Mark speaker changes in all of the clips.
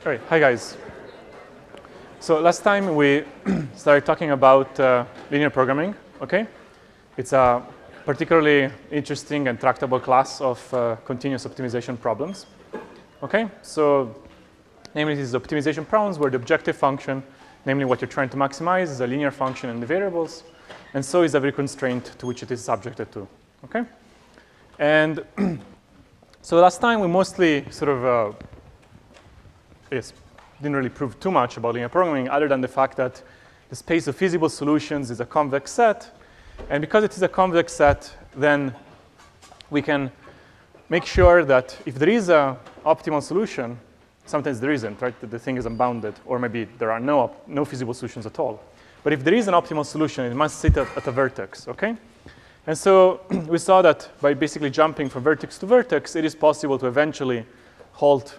Speaker 1: All right, hi guys. So last time we started talking about linear programming, okay? It's a particularly interesting and tractable class of continuous optimization problems, okay? So namely, these optimization problems where the objective function, namely what you're trying to maximize, is a linear function in the variables, and so is every constraint to which it is subjected to, okay? And so last time we mostly sort of didn't really prove too much about linear programming other than the fact that the space of feasible solutions is a convex set. And because it is a convex set, then we can make sure that if there is an optimal solution, sometimes there isn't, right? The thing is unbounded, or maybe there are no feasible solutions at all. But if there is an optimal solution, it must sit at a vertex, okay? And so we saw that by basically jumping from vertex to vertex, it is possible to eventually halt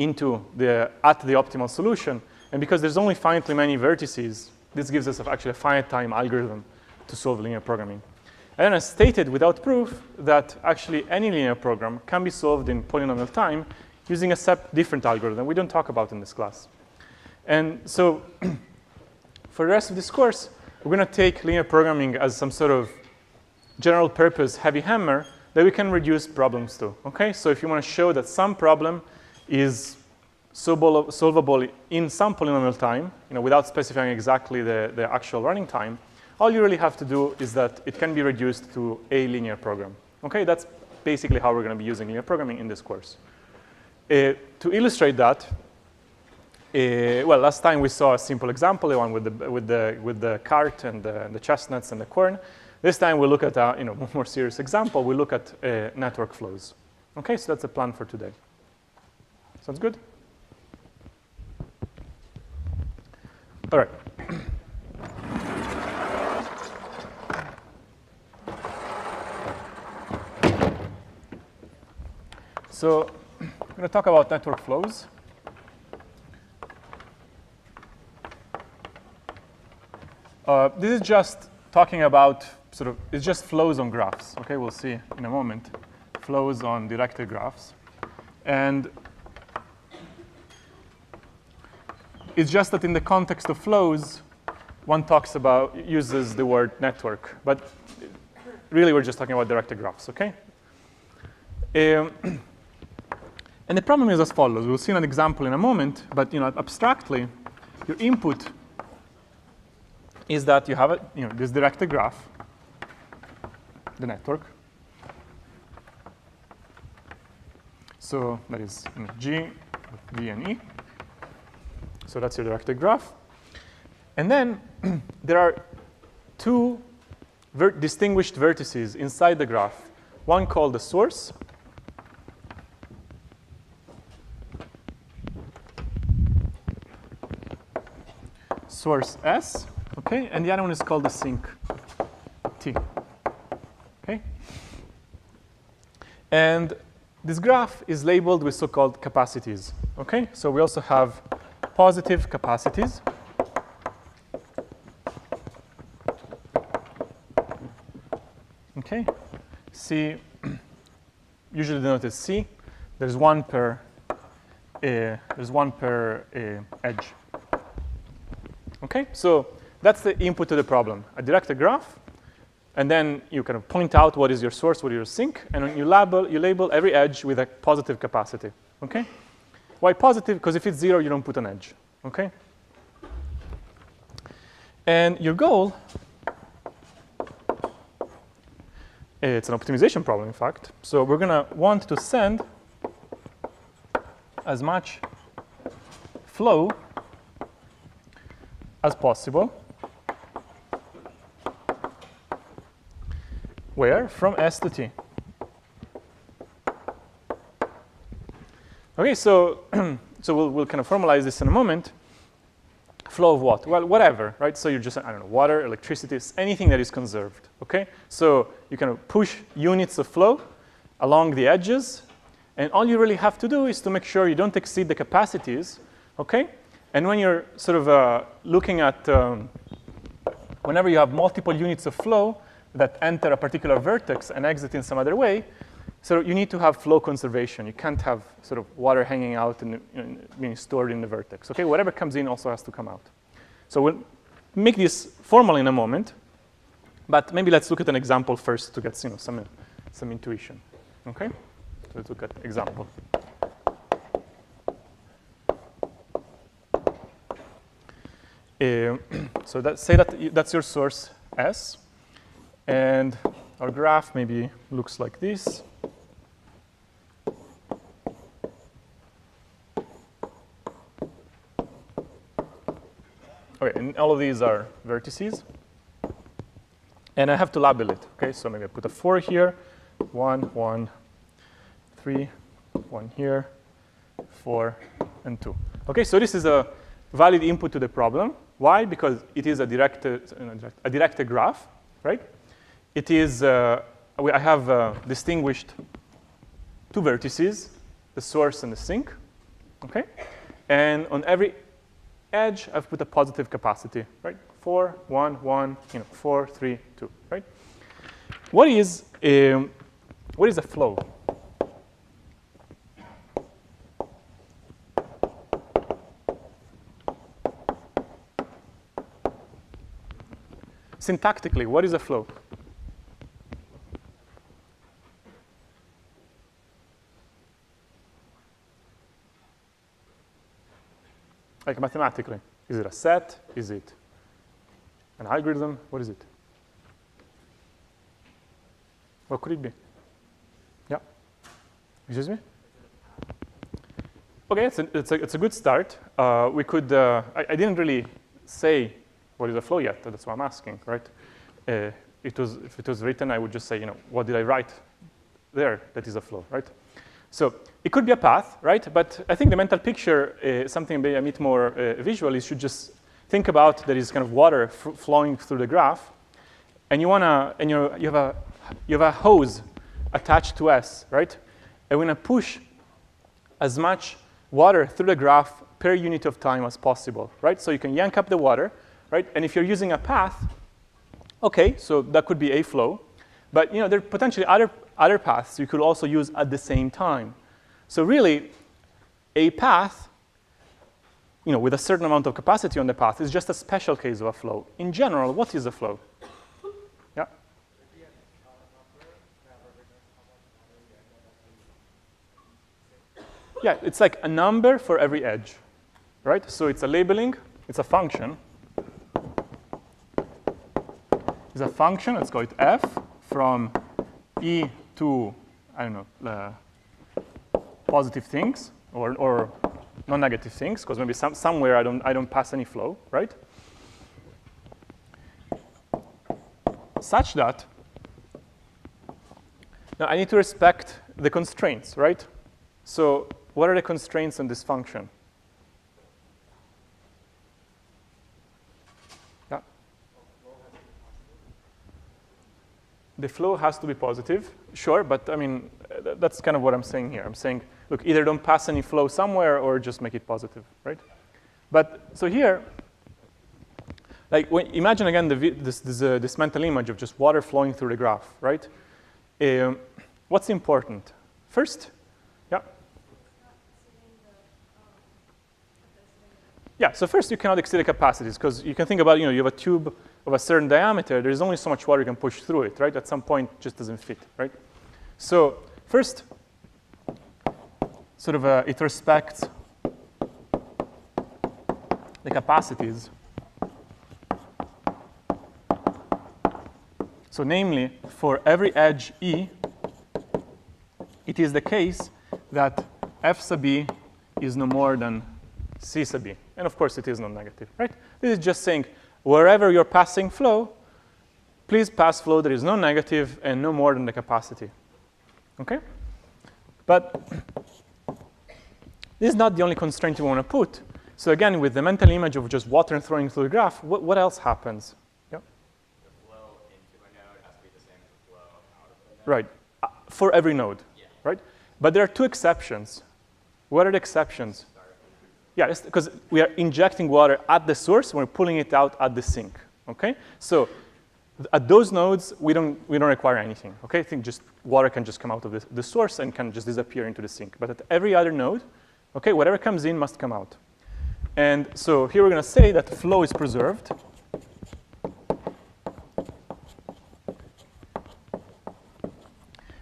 Speaker 1: at the optimal solution. And because there's only finitely many vertices, this gives us actually a finite time algorithm to solve linear programming. And then I stated without proof that actually any linear program can be solved in polynomial time using a different algorithm we don't talk about in this class. And so for the rest of this course, we're going to take linear programming as some sort of general purpose heavy hammer that we can reduce problems to, okay? So if you want to show that some problem is solvable in some polynomial time, without specifying exactly the actual running time, all you really have to do is that it can be reduced to a linear program. Okay, that's basically how we're going to be using linear programming in this course. To illustrate that, well, last time we saw a simple example, the one with the cart and the chestnuts and the corn. This time we'll look at a more serious example. We'll look at network flows. Okay, so that's the plan for today. Sounds good? All right. So I'm going to talk about network flows. This is just talking about it's just flows on graphs. Okay, we'll see in a moment. Flows on directed graphs. And it's just that in the context of flows, one uses the word network. But really, we're just talking about directed graphs, okay? And the problem is as follows. We'll see an example in a moment. But abstractly, your input is that you have this directed graph, the network. So that is G, V, and E. So that's your directed graph. And then there are two distinguished vertices inside the graph, one called the source, source S, okay, and the other one is called the sink, T, okay? And this graph is labeled with so-called capacities, okay? So we also have positive capacities. Okay, C, usually denoted as C. There's one per edge. Okay, so that's the input to the problem. A directed graph, and then you kind of point out what is your source, what is your sink, and you label every edge with a positive capacity. Okay. Why positive? Because if it's 0, you don't put an edge, okay? And your goal, it's an optimization problem, in fact. So we're going to want to send as much flow as possible. Where? From S to T. Okay, so we'll kind of formalize this in a moment. Flow of what? Well, whatever, right? So you're just, I don't know, water, electricity, anything that is conserved, okay? So you kind of push units of flow along the edges, and all you really have to do is to make sure you don't exceed the capacities, okay? And when you're sort of looking at, whenever you have multiple units of flow that enter a particular vertex and exit in some other way, So you need to have flow conservation. You can't have sort of water hanging out and being stored in the vertex. Okay, whatever comes in also has to come out. So we'll make this formal in a moment, but maybe let's look at an example first to get some intuition. Okay, so let's look at example. So say that that's your source S, and our graph maybe looks like this. Okay, and all of these are vertices. And I have to label it, okay? So maybe I put a 4 here, 1, 1, 3, 1 here, 4, and 2. Okay, so this is a valid input to the problem. Why? Because it is a directed graph, right? It is, I have distinguished 2 vertices, the source and the sink, okay? And on every edge, I've put a positive capacity, right? 4, 1, 1, 4, 3, 2, right? What is a flow? Syntactically, what is a flow? Like mathematically, is it a set? Is it an algorithm? What is it? What could it be? Yeah. Excuse me? Okay, it's a good start. We could. I didn't really say what is a flow yet. That's why I'm asking, right? If it was written, I would just say, what did I write there that is a flow, right? So it could be a path, right? But I think the mental picture, something a bit more visual, is you should just think about there is kind of water flowing through the graph, and you have a hose attached to S, right? And we're gonna push as much water through the graph per unit of time as possible, right? So you can yank up the water, right? And if you're using a path, okay, so that could be a flow, but there are potentially other paths you could also use at the same time. So really, a path, with a certain amount of capacity on the path is just a special case of a flow. In general, what is a flow? Yeah? Yeah, it's like a number for every edge, right? So it's a labeling, it's a function. It's a function, let's call it f, from e to, I don't know, positive things or non-negative things, because maybe somewhere I don't pass any flow, right? Such that now I need to respect the constraints, right? So what are the constraints on this function? Yeah. The flow has to be positive, sure, but I mean, that's kind of what I'm saying here. I'm saying, look, either don't pass any flow somewhere or just make it positive, right? But so here, like imagine again this mental image of just water flowing through the graph, right? What's important? First, yeah? Yeah, so first you cannot exceed the capacities, because you can think about, you have a tube of a certain diameter, there's only so much water you can push through it, right? At some point, it just doesn't fit, right? So first, sort of it respects the capacities. So namely, for every edge E, it is the case that F sub E is no more than C sub E. And of course, it is non-negative, right? This is just saying, wherever you're passing flow, please pass flow that is non-negative and no more than the capacity. Okay? But this is not the only constraint you want to put. So again, with the mental image of just water throwing through the graph, what else happens? Yep.
Speaker 2: The flow into a node has to be the same as the flow out of the node.
Speaker 1: Right. For every node,
Speaker 2: yeah.
Speaker 1: Right? But there are 2 exceptions. What are the exceptions? Yeah, because we are injecting water at the source, we're pulling it out at the sink. Okay? So at those nodes, we don't require anything. Okay? I think just water can just come out of the source and can just disappear into the sink. But at every other node, okay, whatever comes in must come out. And so here we're going to say that flow is preserved.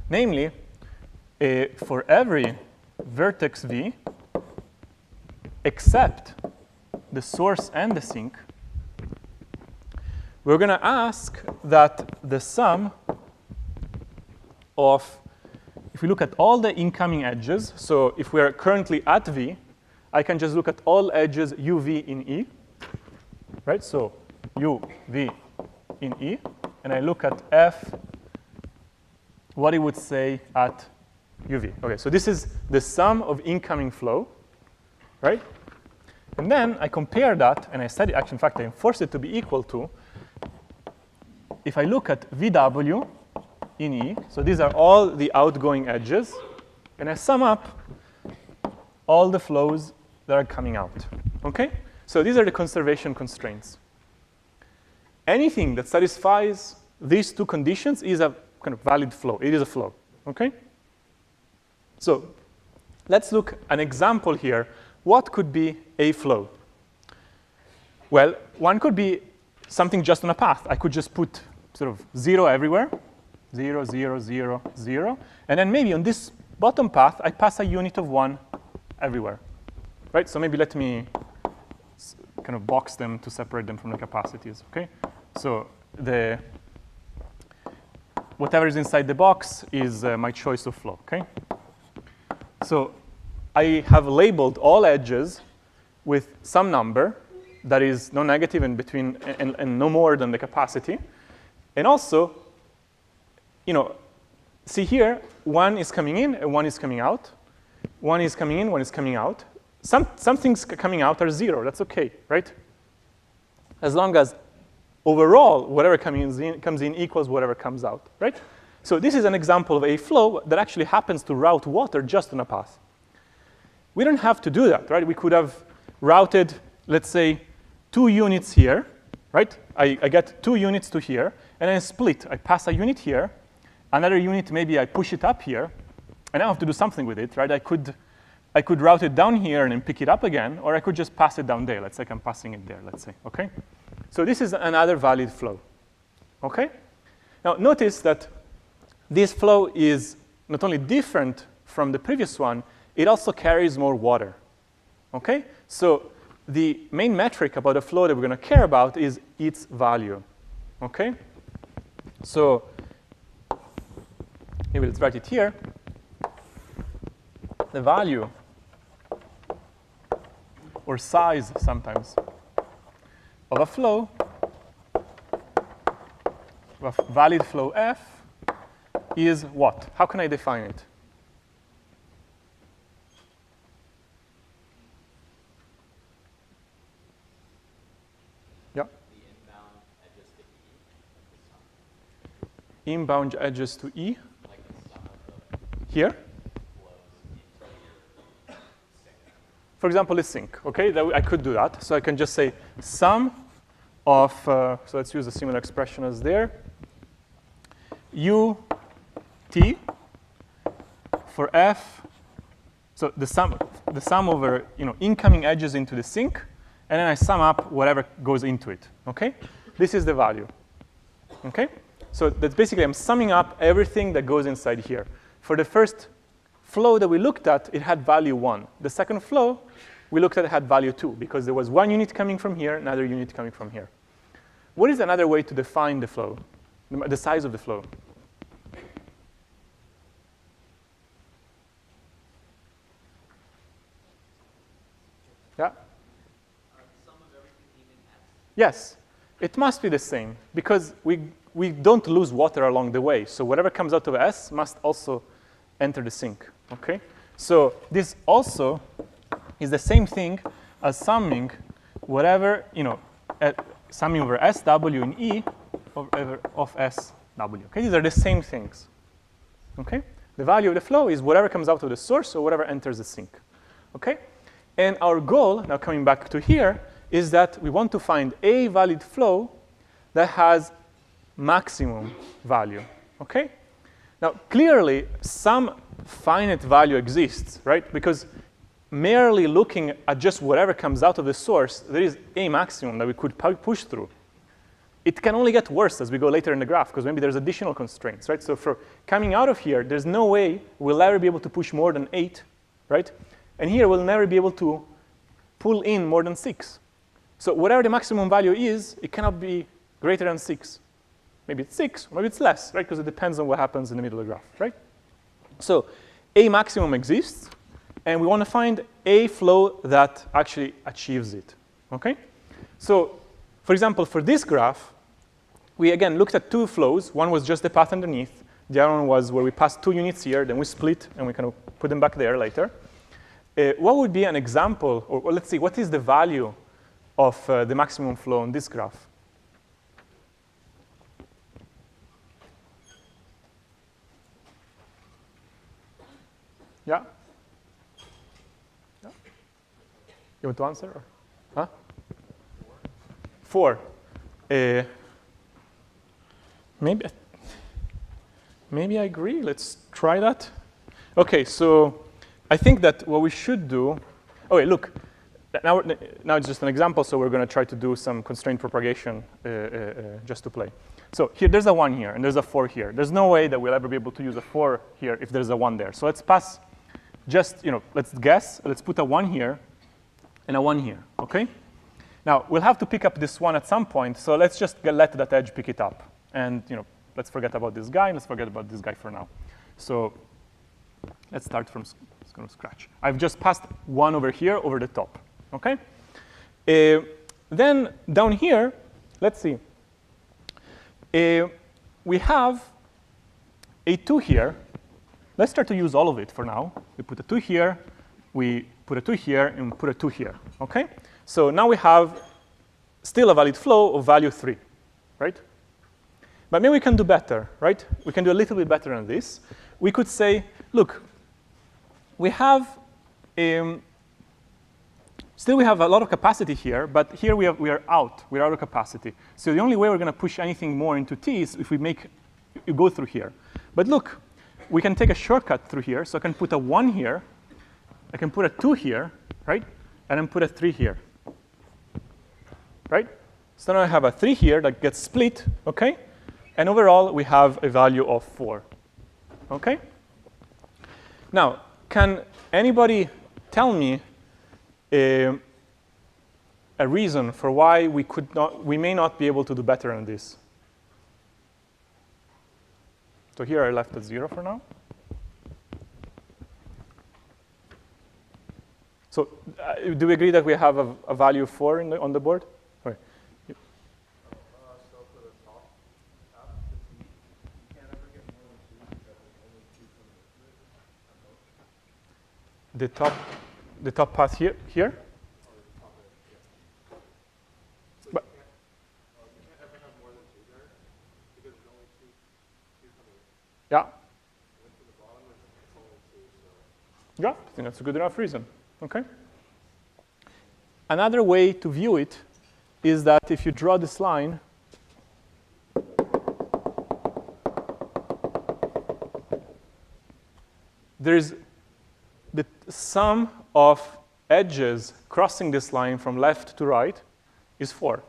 Speaker 1: Namely, for every vertex V, except the source and the sink, we're going to ask that the sum of, if we look at all the incoming edges, so if we're currently at V, I can just look at all edges UV in E, right? So UV in E, and I look at F, what it would say at UV. Okay, so this is the sum of incoming flow, right? And then I compare that, and I said, actually, in fact, I enforce it to be equal to, if I look at VW in E, so these are all the outgoing edges, and I sum up all the flows that are coming out, okay? So these are the conservation constraints. Anything that satisfies these two conditions is a kind of valid flow. It is a flow, okay? So let's look at an example here. What could be a flow? Well, one could be something just on a path. I could just put sort of 0 everywhere, 0, 0, 0, 0. And then maybe on this bottom path, I pass a unit of 1 everywhere, right? So maybe let me kind of box them to separate them from the capacities, okay? So whatever is inside the box is my choice of flow, okay? So I have labeled all edges with some number that is no negative in between and no more than the capacity. And also, you know, see here, 1 is coming in and 1 is coming out. 1 is coming in, 1 is coming out. Some things coming out are 0. That's OK, right? As long as overall, whatever comes in equals whatever comes out, right? So this is an example of a flow that actually happens to route water just on a path. We don't have to do that, right? We could have routed, let's say, 2 units here, right? I get 2 units to here, and then split. I pass a unit here. Another unit, maybe I push it up here. And I have to do something with it, right? I could route it down here and then pick it up again, or I could just pass it down there. Let's say I'm passing it there, let's say, OK? So this is another valid flow, OK? Now, notice that this flow is not only different from the previous one, it also carries more water, OK? So the main metric about a flow that we're going to care about is its value, OK? So maybe let's write it here. The value, or size sometimes, of a flow, of valid flow F, is what? How can I define it? Yeah? The inbound edges to E. Like the sum of the here? For example, the sink, OK? I could do that. So I can just say sum of, so let's use a similar expression as there, U T for F, so the sum over incoming edges into the sink, and then I sum up whatever goes into it, OK? This is the value, OK? So that's basically, I'm summing up everything that goes inside here. For the first flow that we looked at, it had value 1. The second flow we looked at had value 2, because there was 1 unit coming from here, another unit coming from here. What is another way to define the flow, the size of the flow? Yeah?
Speaker 3: Sum of everything in S?
Speaker 1: Yes. It must be the same, because we don't lose water along the way. So whatever comes out of S must also enter the sink, OK? So this also is the same thing as summing whatever, summing over SW in E of SW. OK? These are the same things, OK? The value of the flow is whatever comes out of the source or whatever enters the sink, OK? And our goal, now coming back to here, is that we want to find a valid flow that has maximum value, OK? Now, clearly, some finite value exists, right? Because merely looking at just whatever comes out of the source, there is a maximum that we could push through. It can only get worse as we go later in the graph, because maybe there's additional constraints, right? So for coming out of here, there's no way we'll ever be able to push more than 8, right? And here, we'll never be able to pull in more than 6. So whatever the maximum value is, it cannot be greater than 6. Maybe it's 6, or maybe it's less, right? Because it depends on what happens in the middle of the graph, right? So a maximum exists, and we want to find a flow that actually achieves it, okay? So for example, for this graph, we again looked at 2 flows. One was just the path underneath. The other one was where we passed 2 units here, then we split, and we kind of put them back there later. What would be an example, or let's see, what is the value of the maximum flow on this graph? Yeah? Yeah? You want to answer? Or? Huh? 4. Maybe I agree. Let's try that. OK, so I think that what we should do, oh, wait, look. Now it's just an example, so we're going to try to do some constraint propagation just to play. So here, there's a 1 here, and there's a 4 here. There's no way that we'll ever be able to use a 4 here if there's a 1 there. So let's pass just, let's guess. Let's put a 1 here and a 1 here, OK? Now, we'll have to pick up this 1 at some point, so let's just let that edge pick it up. And let's forget about this guy, and let's forget about this guy for now. So let's start from scratch. I've just passed 1 over here over the top, OK? Then down here, let's see. We have a 2 here. Let's try to use all of it for now. We put a 2 here, we put a 2 here, and we put a 2 here, OK? So now we have still a valid flow of value 3, right? But maybe we can do better, right? We can do a little bit better than this. We could say, look, we have still we have a lot of capacity here, but here we are out. We're out of capacity. So the only way we're going to push anything more into T is if we go through here. But look, we can take a shortcut through here. So I can put a 1 here. I can put a 2 here, right? And then put a 3 here, right? So now I have a 3 here that gets split, OK? And overall, we have a value of 4, OK? Now, can anybody tell me a reason for why we may not be able to do better than this? So here I left at 0 for now. So do we agree that we have a value of 4 on the board? Okay.
Speaker 3: So for the top path, you can't ever get more than 2 because there's only 2 coming through.
Speaker 1: The top path here? But
Speaker 3: You can't ever have more than 2 there because there's only 2 coming in.
Speaker 1: yeah.
Speaker 3: And for the bottom, it's only 2. So
Speaker 1: Yeah, I think that's a good enough reason. OK. Another way to view it is that if you draw this line, there's the sum of edges crossing this line from left to right is 4.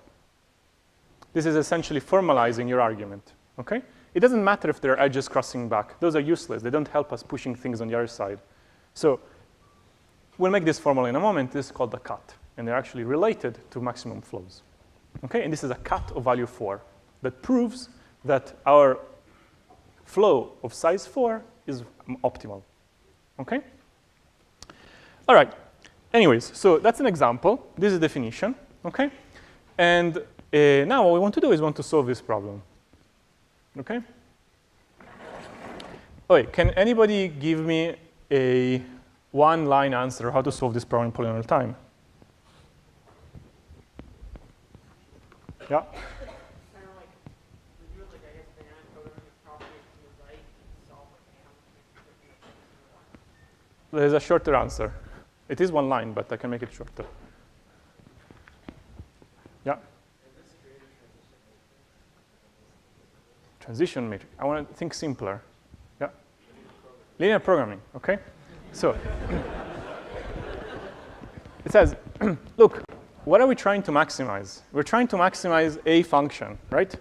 Speaker 1: This is essentially formalizing your argument, OK? It doesn't matter if there are edges crossing back. Those are useless. They don't help us pushing things on the other side. So we'll make this formula in a moment. This is called the cut. And they're actually related to maximum flows, OK? And this is a cut of value 4 that proves that our flow of size 4 is optimal, OK? All right. Anyways, so that's an example. This is definition, OK? And now what we want to do is we want to solve this problem, OK? Okay, can anybody give me a one-line answer how to solve this problem in polynomial time? Yeah?
Speaker 4: Kind of like, we do it like, I guess, the anti-coding properties to the right and solve like
Speaker 1: There's a shorter answer. It is one line, but I can make it shorter. Yeah? Transition matrix. I want to think simpler. Yeah? Linear programming, okay? So it says, look, what are we trying to maximize? We're trying to maximize a function, right?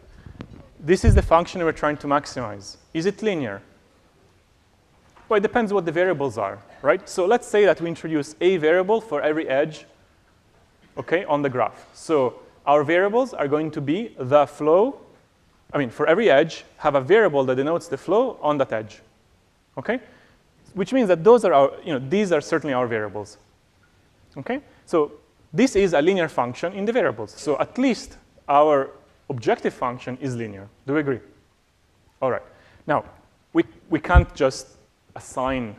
Speaker 1: This is the function we're trying to maximize. Is it linear? Well, it depends what the variables are, right? So let's say that we introduce a variable for every edge, okay, on the graph. So our variables are going to be the flow. I mean, for every edge, have a variable that denotes the flow on that edge, okay? Which means that those are our, these are certainly our variables, okay? So this is a linear function in the variables. So at least our objective function is linear. Do we agree? All right. Now, we can't just assign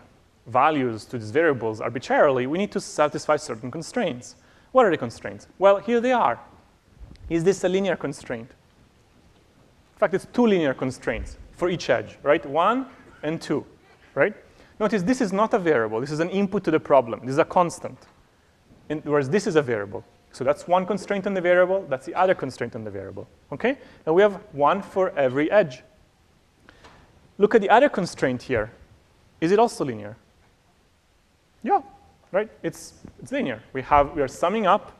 Speaker 1: values to these variables arbitrarily. We need to satisfy certain constraints. What are the constraints? Well, here they are. Is this a linear constraint? In fact, it's two linear constraints for each edge, right? 1 and 2, right? Notice this is not a variable. This is an input to the problem. This is a constant, whereas this is a variable. So that's one constraint on the variable. That's the other constraint on the variable, okay? And we have one for every edge. Look at the other constraint here. Is it also linear? Yeah, right? It's linear. We are summing up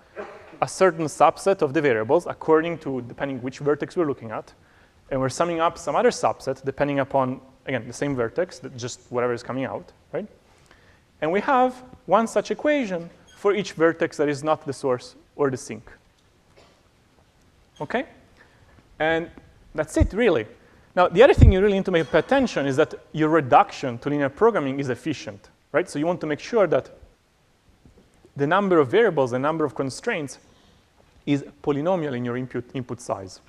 Speaker 1: a certain subset of the variables according to, depending which vertex we're looking at. And we're summing up some other subset depending upon, again, the same vertex, just whatever is coming out, right? And we have one such equation for each vertex that is not the source or the sink. Okay? And that's it, really. Now, the other thing you really need to pay attention is that your reduction to linear programming is efficient, right? So you want to make sure that the number of variables, the number of constraints, is polynomial in your input size.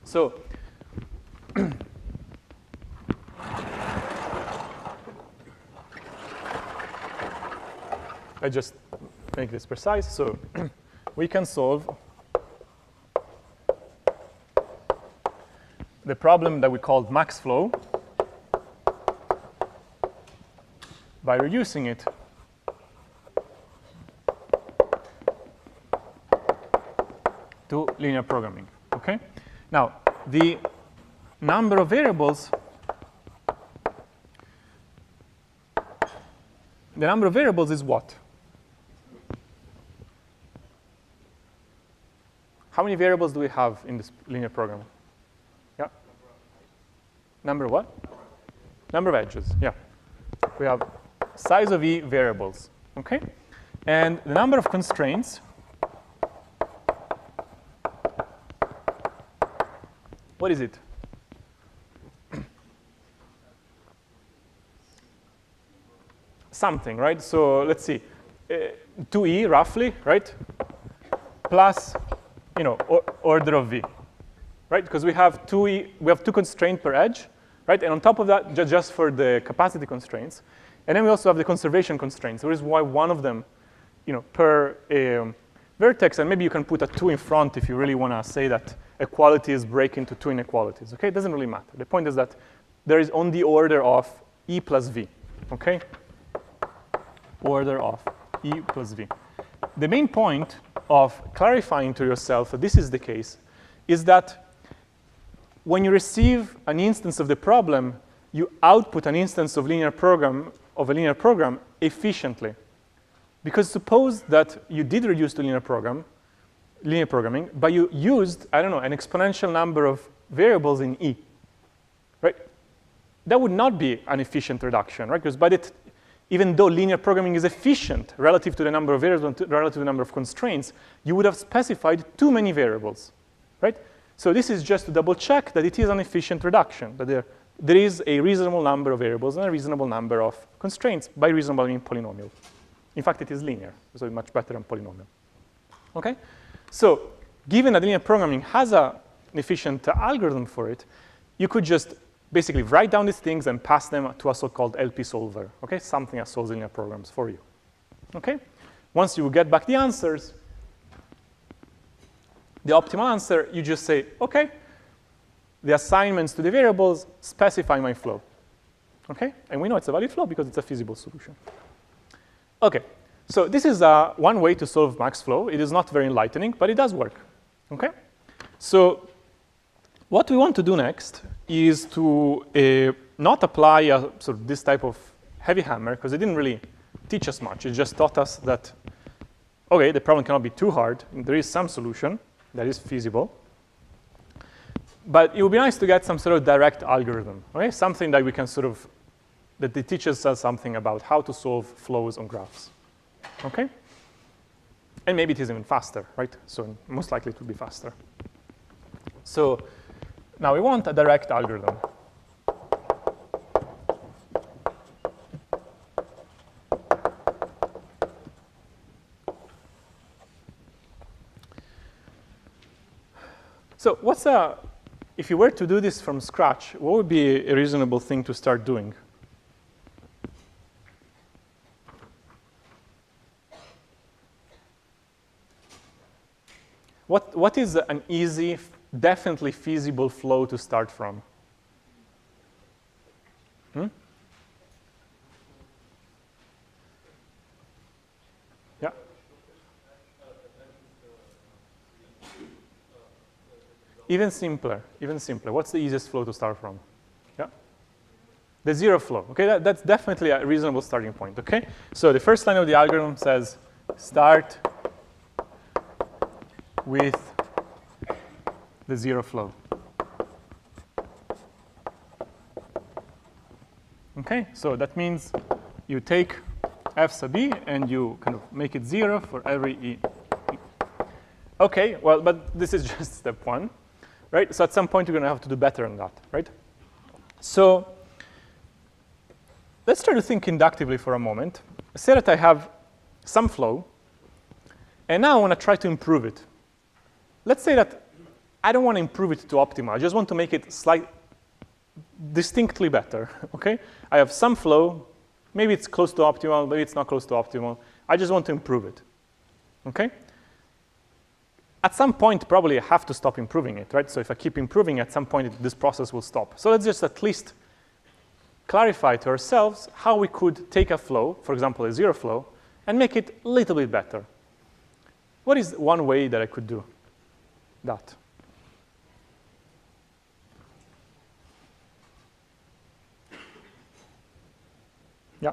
Speaker 1: So I just make this precise. So we can solve the problem that we called max flow by reducing it to linear programming, okay? Now, the number of variables is what? How many variables do we have in this linear program? Yeah? Number of what? Number of edges, yeah. We have size of E variables, okay? And the number of constraints, what is it? Something, right? So let's see, 2E roughly, right? Plus, order of V, right? Because we have 2E, we have 2 constraints per edge, right? And on top of that, just for the capacity constraints. And then we also have the conservation constraints. There is why one of them, per vertex, and maybe you can put a 2 in front if you really want to say that equalities break into 2 inequalities, okay? It doesn't really matter. The point is that there is on the order of E plus V, okay? Order of E plus V. The main point of clarifying to yourself that this is the case is that when you receive an instance of the problem, you output an instance of a linear program efficiently. Because suppose that you did reduce to linear programming, but you used, I don't know, an exponential number of variables in E, right? That would not be an efficient reduction, right? Because even though linear programming is efficient relative to the number of variables, relative to the number of constraints, you would have specified too many variables, right? So this is just to double check that it is an efficient reduction, that there is a reasonable number of variables and a reasonable number of constraints. By reasonable, I mean polynomial. In fact, it is linear, so it's much better than polynomial. Okay? So given that linear programming has an efficient algorithm for it, you could just basically write down these things and pass them to a so-called LP solver, okay? Something that solves linear programs for you, okay? Once you get back the answers, the optimal answer, you just say, okay, the assignments to the variables specify my flow, okay? And we know it's a valid flow because it's a feasible solution. Okay, so this is one way to solve max flow. It is not very enlightening, but it does work, okay? So What we want to do next is to not apply a, sort of this type of heavy hammer, because it didn't really teach us much. It just taught us that, OK, the problem cannot be too hard. There is some solution that is feasible. But it would be nice to get some sort of direct algorithm, okay? Something that we can sort of, that it teaches us something about how to solve flows on graphs, okay? And maybe it is even faster, right? So most likely it will be faster. So now we want a direct algorithm. So what's a, if you were to do this from scratch, what would be a reasonable thing to start doing? What is an easy, definitely feasible flow to start from? Yeah. Even simpler, even simpler. What's the easiest flow to start from? Yeah. The zero flow. Okay, that's definitely a reasonable starting point. Okay. So the first line of the algorithm says start with the zero flow. Okay, so that means you take f sub e and you kind of make it 0 for every e. Okay, well, but this is just step 1, right? So at some point you're going to have to do better than that, right? So let's try to think inductively for a moment. Say that I have some flow, and now I want to try to improve it. Let's say that I don't want to improve it to optimal. I just want to make it distinctly better, okay? I have some flow. Maybe it's close to optimal. Maybe it's not close to optimal. I just want to improve it, okay? At some point, probably I have to stop improving it, right? So if I keep improving, at some point, this process will stop. So let's just at least clarify to ourselves how we could take a flow, for example, a zero flow, and make it a little bit better. What is one way that I could do that? Yeah.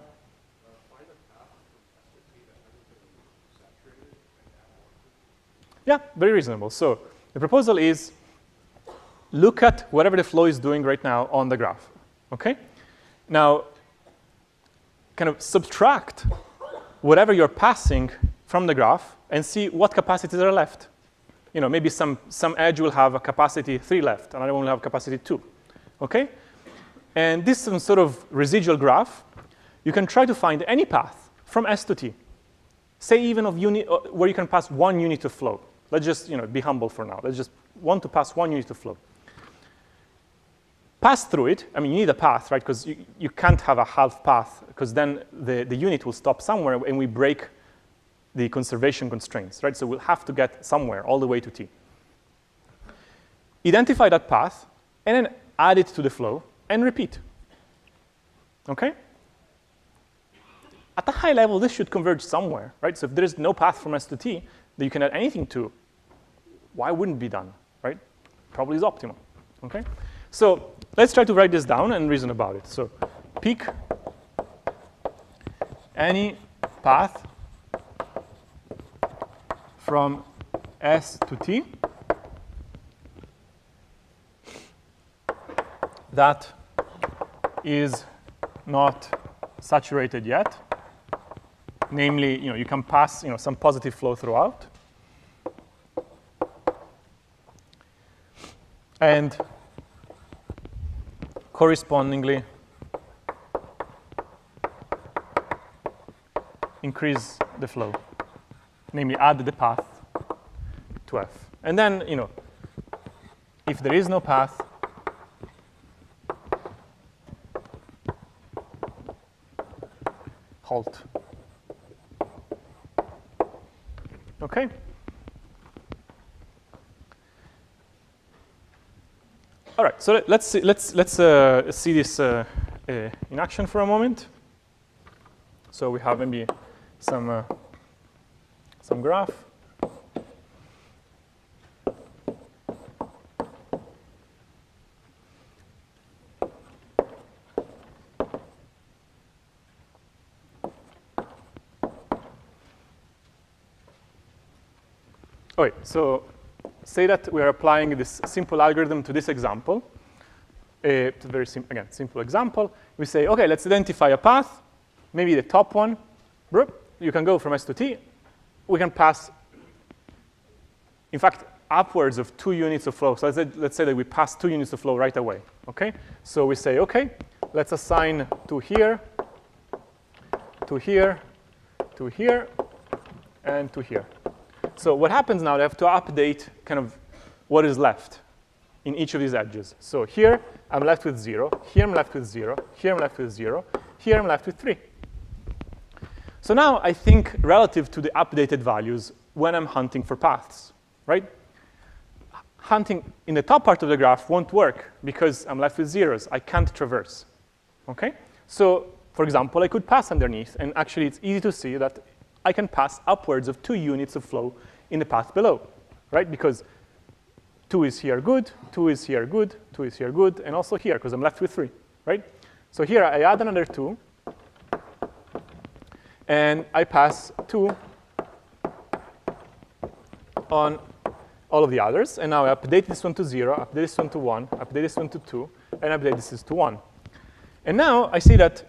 Speaker 1: Yeah, very reasonable. So the proposal is look at whatever the flow is doing right now on the graph, okay? Now, kind of subtract whatever you're passing from the graph and see what capacities are left. You know, maybe some edge will have a capacity 3 left, another one will have capacity 2, okay? And this is some sort of residual graph. You can try to find any path from S to T. Say even of unit where you can pass 1 unit of flow. Let's just be humble for now. Let's just want to pass 1 unit of flow. Pass through it. I mean, you need a path, right? Because you can't have a half path, because then the unit will stop somewhere and we break the conservation constraints, right? So we'll have to get somewhere all the way to T. Identify that path and then add it to the flow and repeat. Okay? At a high level, this should converge somewhere, right? So if there is no path from S to T that you can add anything to, why wouldn't it be done, right? Probably is optimal, okay? So let's try to write this down and reason about it. So pick any path from S to T that is not saturated yet. Namely, you can pass some positive flow throughout. And correspondingly increase the flow. Namely, add the path to F. And then, if there is no path, halt. Okay. All right. So let's see this in action for a moment. So we have maybe some graph. Okay, so say that we are applying this simple algorithm to this example. It's a very simple example. We say, OK, let's identify a path, maybe the top one. You can go from S to T. We can pass, in fact, upwards of 2 units of flow. So let's say that we pass 2 units of flow right away. OK? So we say, OK, let's assign to here, to here, to here, and to here. So what happens now, I have to update kind of what is left in each of these edges. So here, I'm left with 0. Here, I'm left with 0. Here, I'm left with 0. Here, I'm left with 3. So now I think relative to the updated values when I'm hunting for paths, right? Hunting in the top part of the graph won't work because I'm left with zeros. I can't traverse, OK? So for example, I could pass underneath. And actually, it's easy to see that I can pass upwards of 2 units of flow in the path below, right? Because 2 is here good, 2 is here good, 2 is here good, and also here, because I'm left with 3, right? So here, I add another 2. And I pass 2 on all of the others. And now I update this one to 0, update this one to 1, update this one to 2, and update this to 1. And now I see that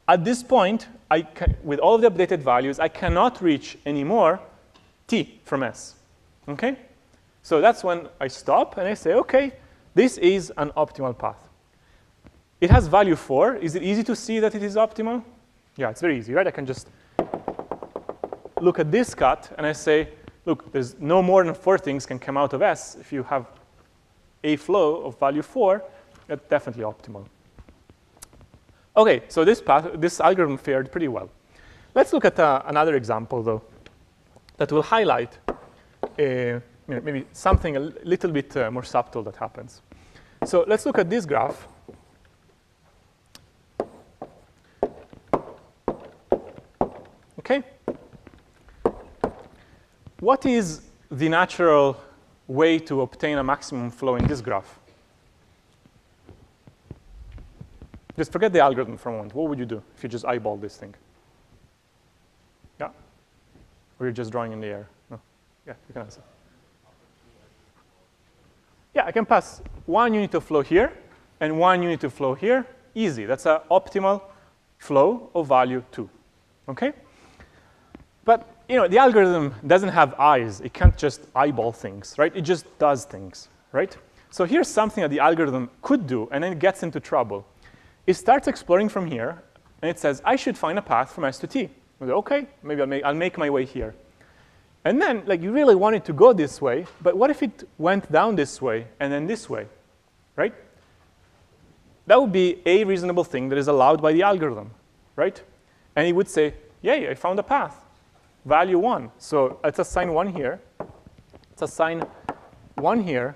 Speaker 1: at this point, with all of the updated values, I cannot reach anymore T from S. OK? So that's when I stop, and I say, OK, this is an optimal path. It has value 4. Is it easy to see that it is optimal? Yeah, it's very easy, right? I can just look at this cut, and I say, look, there's no more than 4 things can come out of S. If you have a flow of value 4, that's definitely optimal. OK, so this algorithm fared pretty well. Let's look at another example, though, that will highlight maybe something a little bit more subtle that happens. So let's look at this graph. OK? What is the natural way to obtain a maximum flow in this graph? Just forget the algorithm for a moment. What would you do if you just eyeball this thing? Yeah? Or you're just drawing in the air? No? Yeah, you can answer. Yeah, I can pass 1 unit of flow here and 1 unit of flow here. Easy. That's an optimal flow of value 2. OK? But the algorithm doesn't have eyes. It can't just eyeball things, right? It just does things, right? So here's something that the algorithm could do, and then it gets into trouble. It starts exploring from here, and it says, I should find a path from S to T. I go, OK, maybe I'll make my way here. And then, you really want it to go this way, but what if it went down this way and then this way, right? That would be a reasonable thing that is allowed by the algorithm, right? And it would say, yay, I found a path. Value 1. So let's assign 1 here. Let's assign 1 here,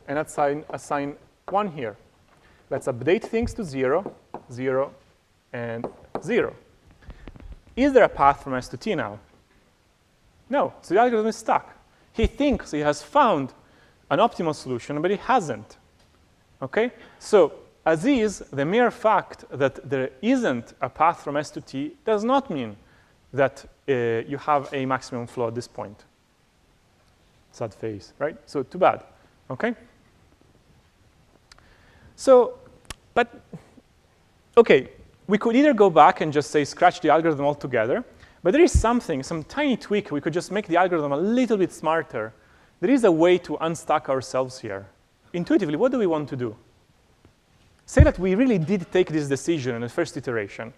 Speaker 1: and let's assign 1 here. Let's update things to 0, 0, and 0. Is there a path from S to T now? No. So the algorithm is stuck. He thinks he has found an optimal solution, but he hasn't. OK? So as is, the mere fact that there isn't a path from S to T does not mean that you have a maximum flow at this point. Sad face, right? So too bad, OK? So, but OK, we could either go back and just say scratch the algorithm altogether, but there is some tiny tweak. We could just make the algorithm a little bit smarter. There is a way to unstuck ourselves here. Intuitively, what do we want to do? Say that we really did take this decision in the first iteration.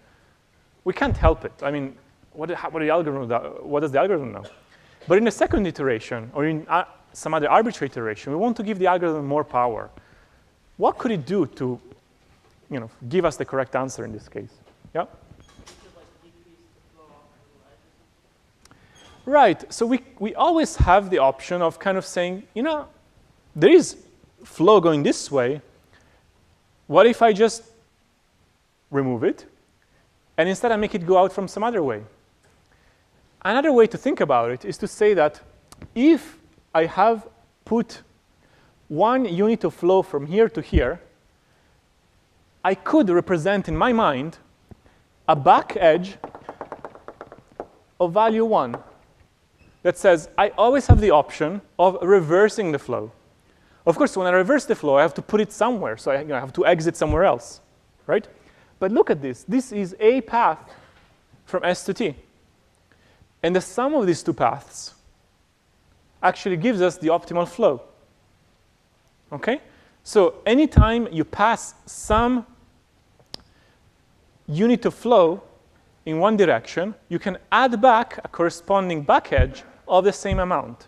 Speaker 1: We can't help it. I mean, what does the algorithm know? But in the second iteration, or in some other arbitrary iteration, we want to give the algorithm more power. What could it do to give us the correct answer in this case? Yeah? Right. So we always have the option of kind of saying, there is flow going this way. What if I just remove it, and instead I make it go out from some other way? Another way to think about it is to say that if I have put 1 unit of flow from here to here, I could represent in my mind a back edge of value 1. that says I always have the option of reversing the flow. Of course, when I reverse the flow, I have to put it somewhere. So I have to exit somewhere else, right? But look at this. This is a path from S to T. And the sum of these two paths actually gives us the optimal flow. OK? So anytime you pass some unit of flow in one direction, you can add back a corresponding back edge of the same amount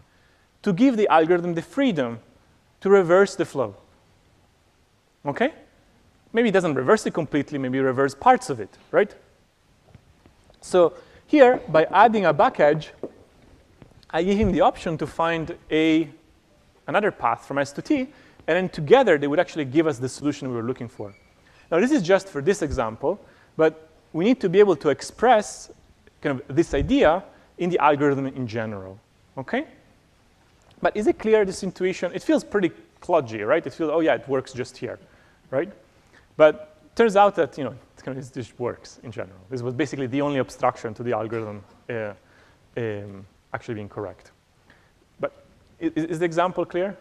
Speaker 1: to give the algorithm the freedom to reverse the flow. OK? Maybe it doesn't reverse it completely. Maybe it reverses parts of it, right? So here, by adding a back edge, I give him the option to find another path from S to T. And then together, they would actually give us the solution we were looking for. Now, this is just for this example. But we need to be able to express kind of this idea in the algorithm in general. OK? But is it clear, this intuition? It feels pretty kludgy, right? It feels, oh, yeah, it works just here, right? But it turns out that it just works in general. This was basically the only obstruction to the algorithm actually being correct. But is the example clear?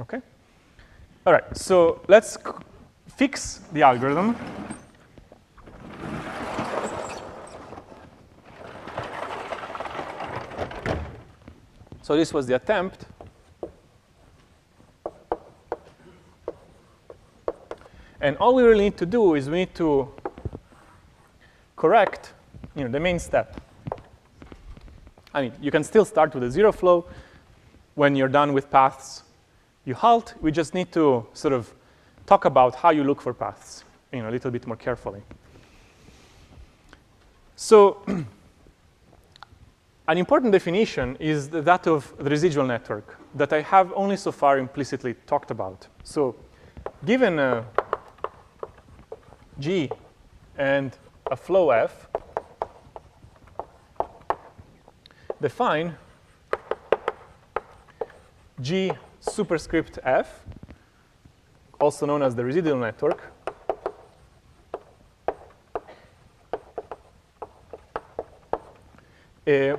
Speaker 1: OK. All right, so let's fix the algorithm. So this was the attempt. And all we really need to do is we need to correct the main step. I mean, you can still start with a zero flow. When you're done with paths, you halt. We just need to sort of talk about how you look for paths a little bit more carefully. So an important definition is that of the residual network that I have only so far implicitly talked about. So given G and a flow F, define G superscript F, also known as the residual network, to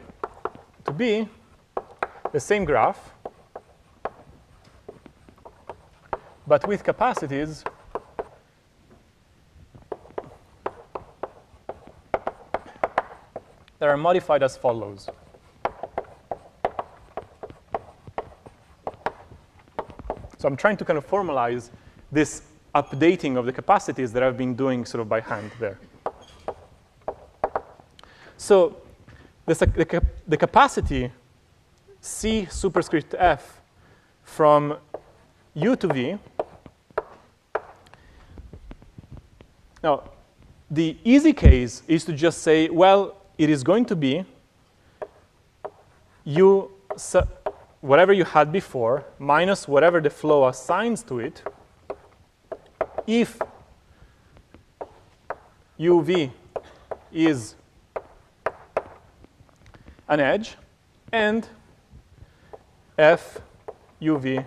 Speaker 1: be the same graph, but with capacities that are modified as follows. So I'm trying to kind of formalize this updating of the capacities that I've been doing sort of by hand there. So the capacity C superscript F from U to V. Now, the easy case is to just say, well, it is going to be U, whatever you had before, minus whatever the flow assigns to it, if UV is an edge, and F UV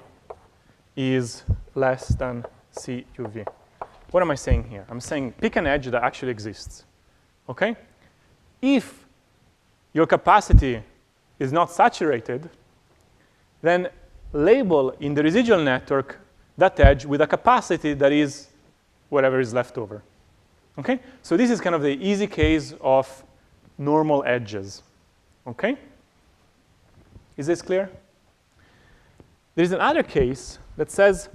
Speaker 1: is less than C UV. What am I saying here? I'm saying pick an edge that actually exists. OK? If your capacity is not saturated, then label in the residual network that edge with a capacity that is whatever is left over. OK? So this is kind of the easy case of normal edges. OK? Is this clear? There is another case that says,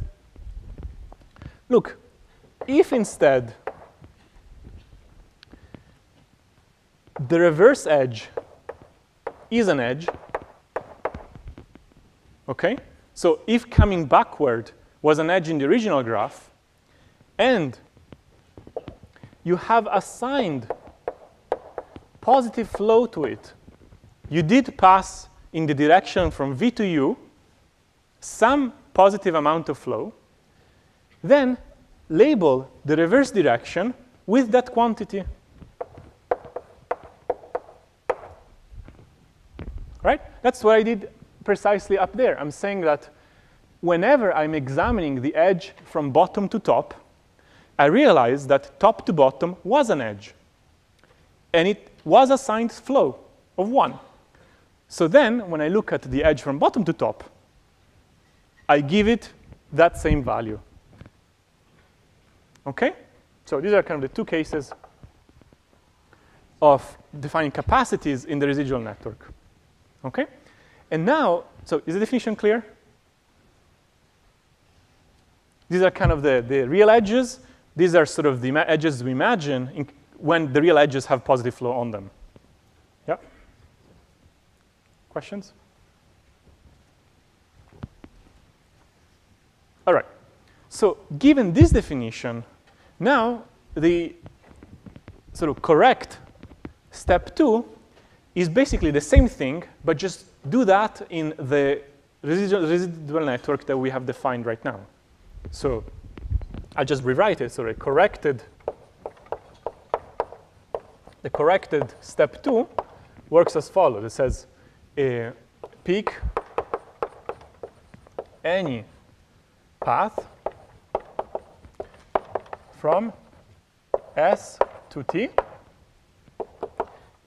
Speaker 1: look, if instead the reverse edge is an edge, OK? So if coming backward was an edge in the original graph, and you have assigned positive flow to it, you did pass in the direction from V to U some positive amount of flow, then label the reverse direction with that quantity. Right? That's what I did precisely up there. I'm saying that whenever I'm examining the edge from bottom to top, I realize that top to bottom was an edge. And was assigned flow of 1. So then, when I look at the edge from bottom to top, I give it that same value. OK? So these are kind of the two cases of defining capacities in the residual network. OK? And now, so is the definition clear? These are kind of the real edges. These are sort of the edges we imagine when the real edges have positive flow on them. Yeah? Questions? All right. So given this definition, now the sort of correct step 2 is basically the same thing, but just do that in the residual network that we have defined right now. So I just rewrite it. So the corrected step 2 works as follows. It says pick any path from S to T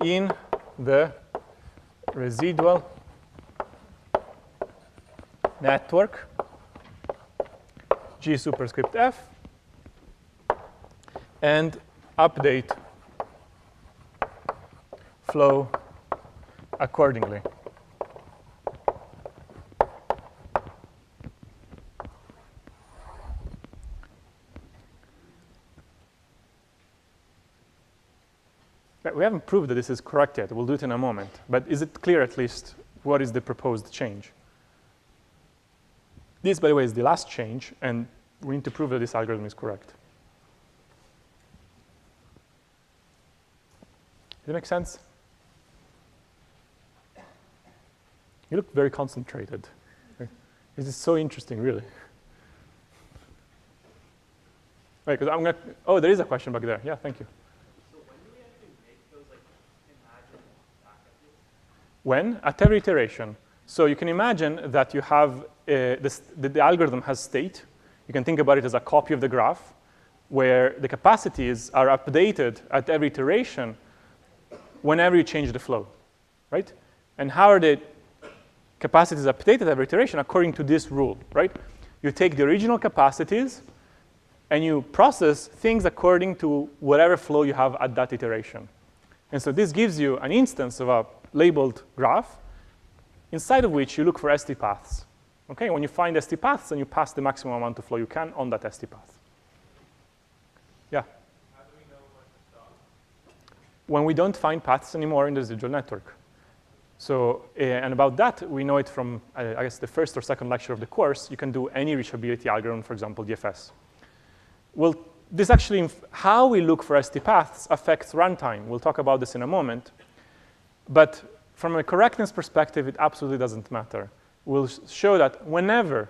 Speaker 1: in the residual network G superscript F and update flow accordingly. We haven't proved that this is correct yet. We'll do it in a moment. But is it clear at least what is the proposed change? This, by the way, is the last change, and we need to prove that this algorithm is correct. Does it make sense? You look very concentrated. This is so interesting, really. Right, because I'm going to, oh, there is a question back there. Yeah, thank you.
Speaker 2: So when do we actually make those like imagined packages?
Speaker 1: When? At every iteration. So you can imagine that you have the algorithm has state. You can think about it as a copy of the graph where the capacities are updated at every iteration whenever you change the flow, right? And how are the capacities updated at every iteration? According to this rule, right? You take the original capacities and you process things according to whatever flow you have at that iteration. And so this gives you an instance of a labeled graph inside of which you look for ST paths. Okay, when you find ST paths, then you pass the maximum amount of flow you can on that ST path. Yeah?
Speaker 3: How do we know when to stop?
Speaker 1: When we don't find paths anymore in the residual network. So, and about that, we know it from, I guess, the first or second lecture of the course. You can do any reachability algorithm, for example, DFS. Well, this actually, how we look for ST paths affects runtime. We'll talk about this in a moment. But from a correctness perspective, it absolutely doesn't matter. We'll show that whenever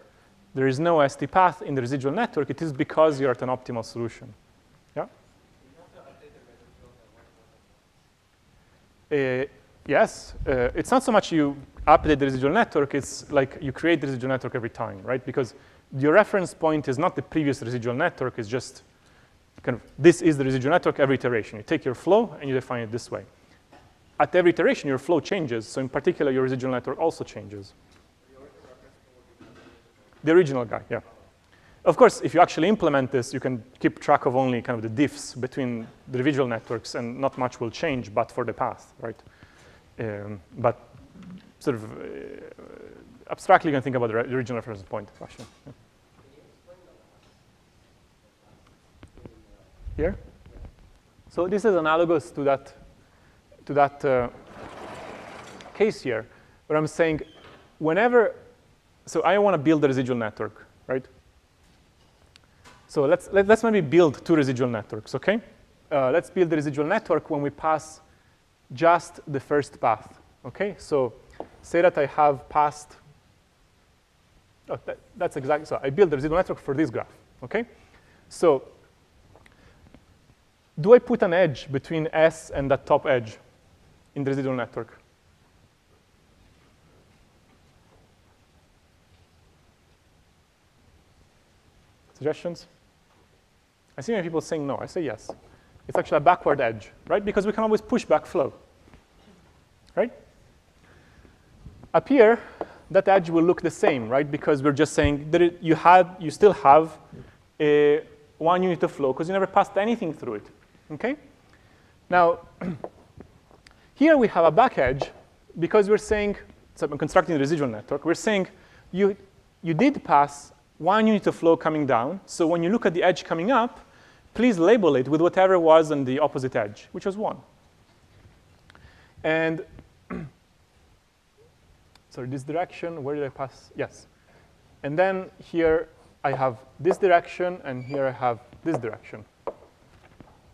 Speaker 1: there is no ST path in the residual network, it is because you're at an optimal solution. Yeah? Yes. It's not so much you update the residual network. It's like you create the residual network every time, right? Because your reference point is not the previous residual network. It's just kind of this is the residual network every iteration. You take your flow and you define it this way. At every iteration, your flow changes. So in particular, your residual network also changes. The original guy, yeah. Of course, if you actually implement this, you can keep track of only kind of the diffs between the individual networks, and not much will change but for the path, right? But sort of abstractly, you can think about the original reference point question. Yeah. Here? So this is analogous to that case here, where I'm saying whenever, so I want to build a residual network, right? So let's maybe build two residual networks, okay? Let's build the residual network when we pass just the first path, okay? So say that I have passed, oh, that's exactly, so I build the residual network for this graph, okay? So do I put an edge between S and that top edge in the residual network? Suggestions? I see many people saying no. I say yes. It's actually a backward edge, right? Because we can always push back flow, right? Up here, that edge will look the same, right? Because we're just saying that you still have a 1 unit of flow because you never passed anything through it, okay? Now, here we have a back edge because we're saying, so I'm constructing the residual network, we're saying you did pass 1 unit of flow coming down, so when you look at the edge coming up, please label it with whatever was on the opposite edge, which was 1. And sorry, this direction, where did I pass? Yes. And then here I have this direction, and here I have this direction.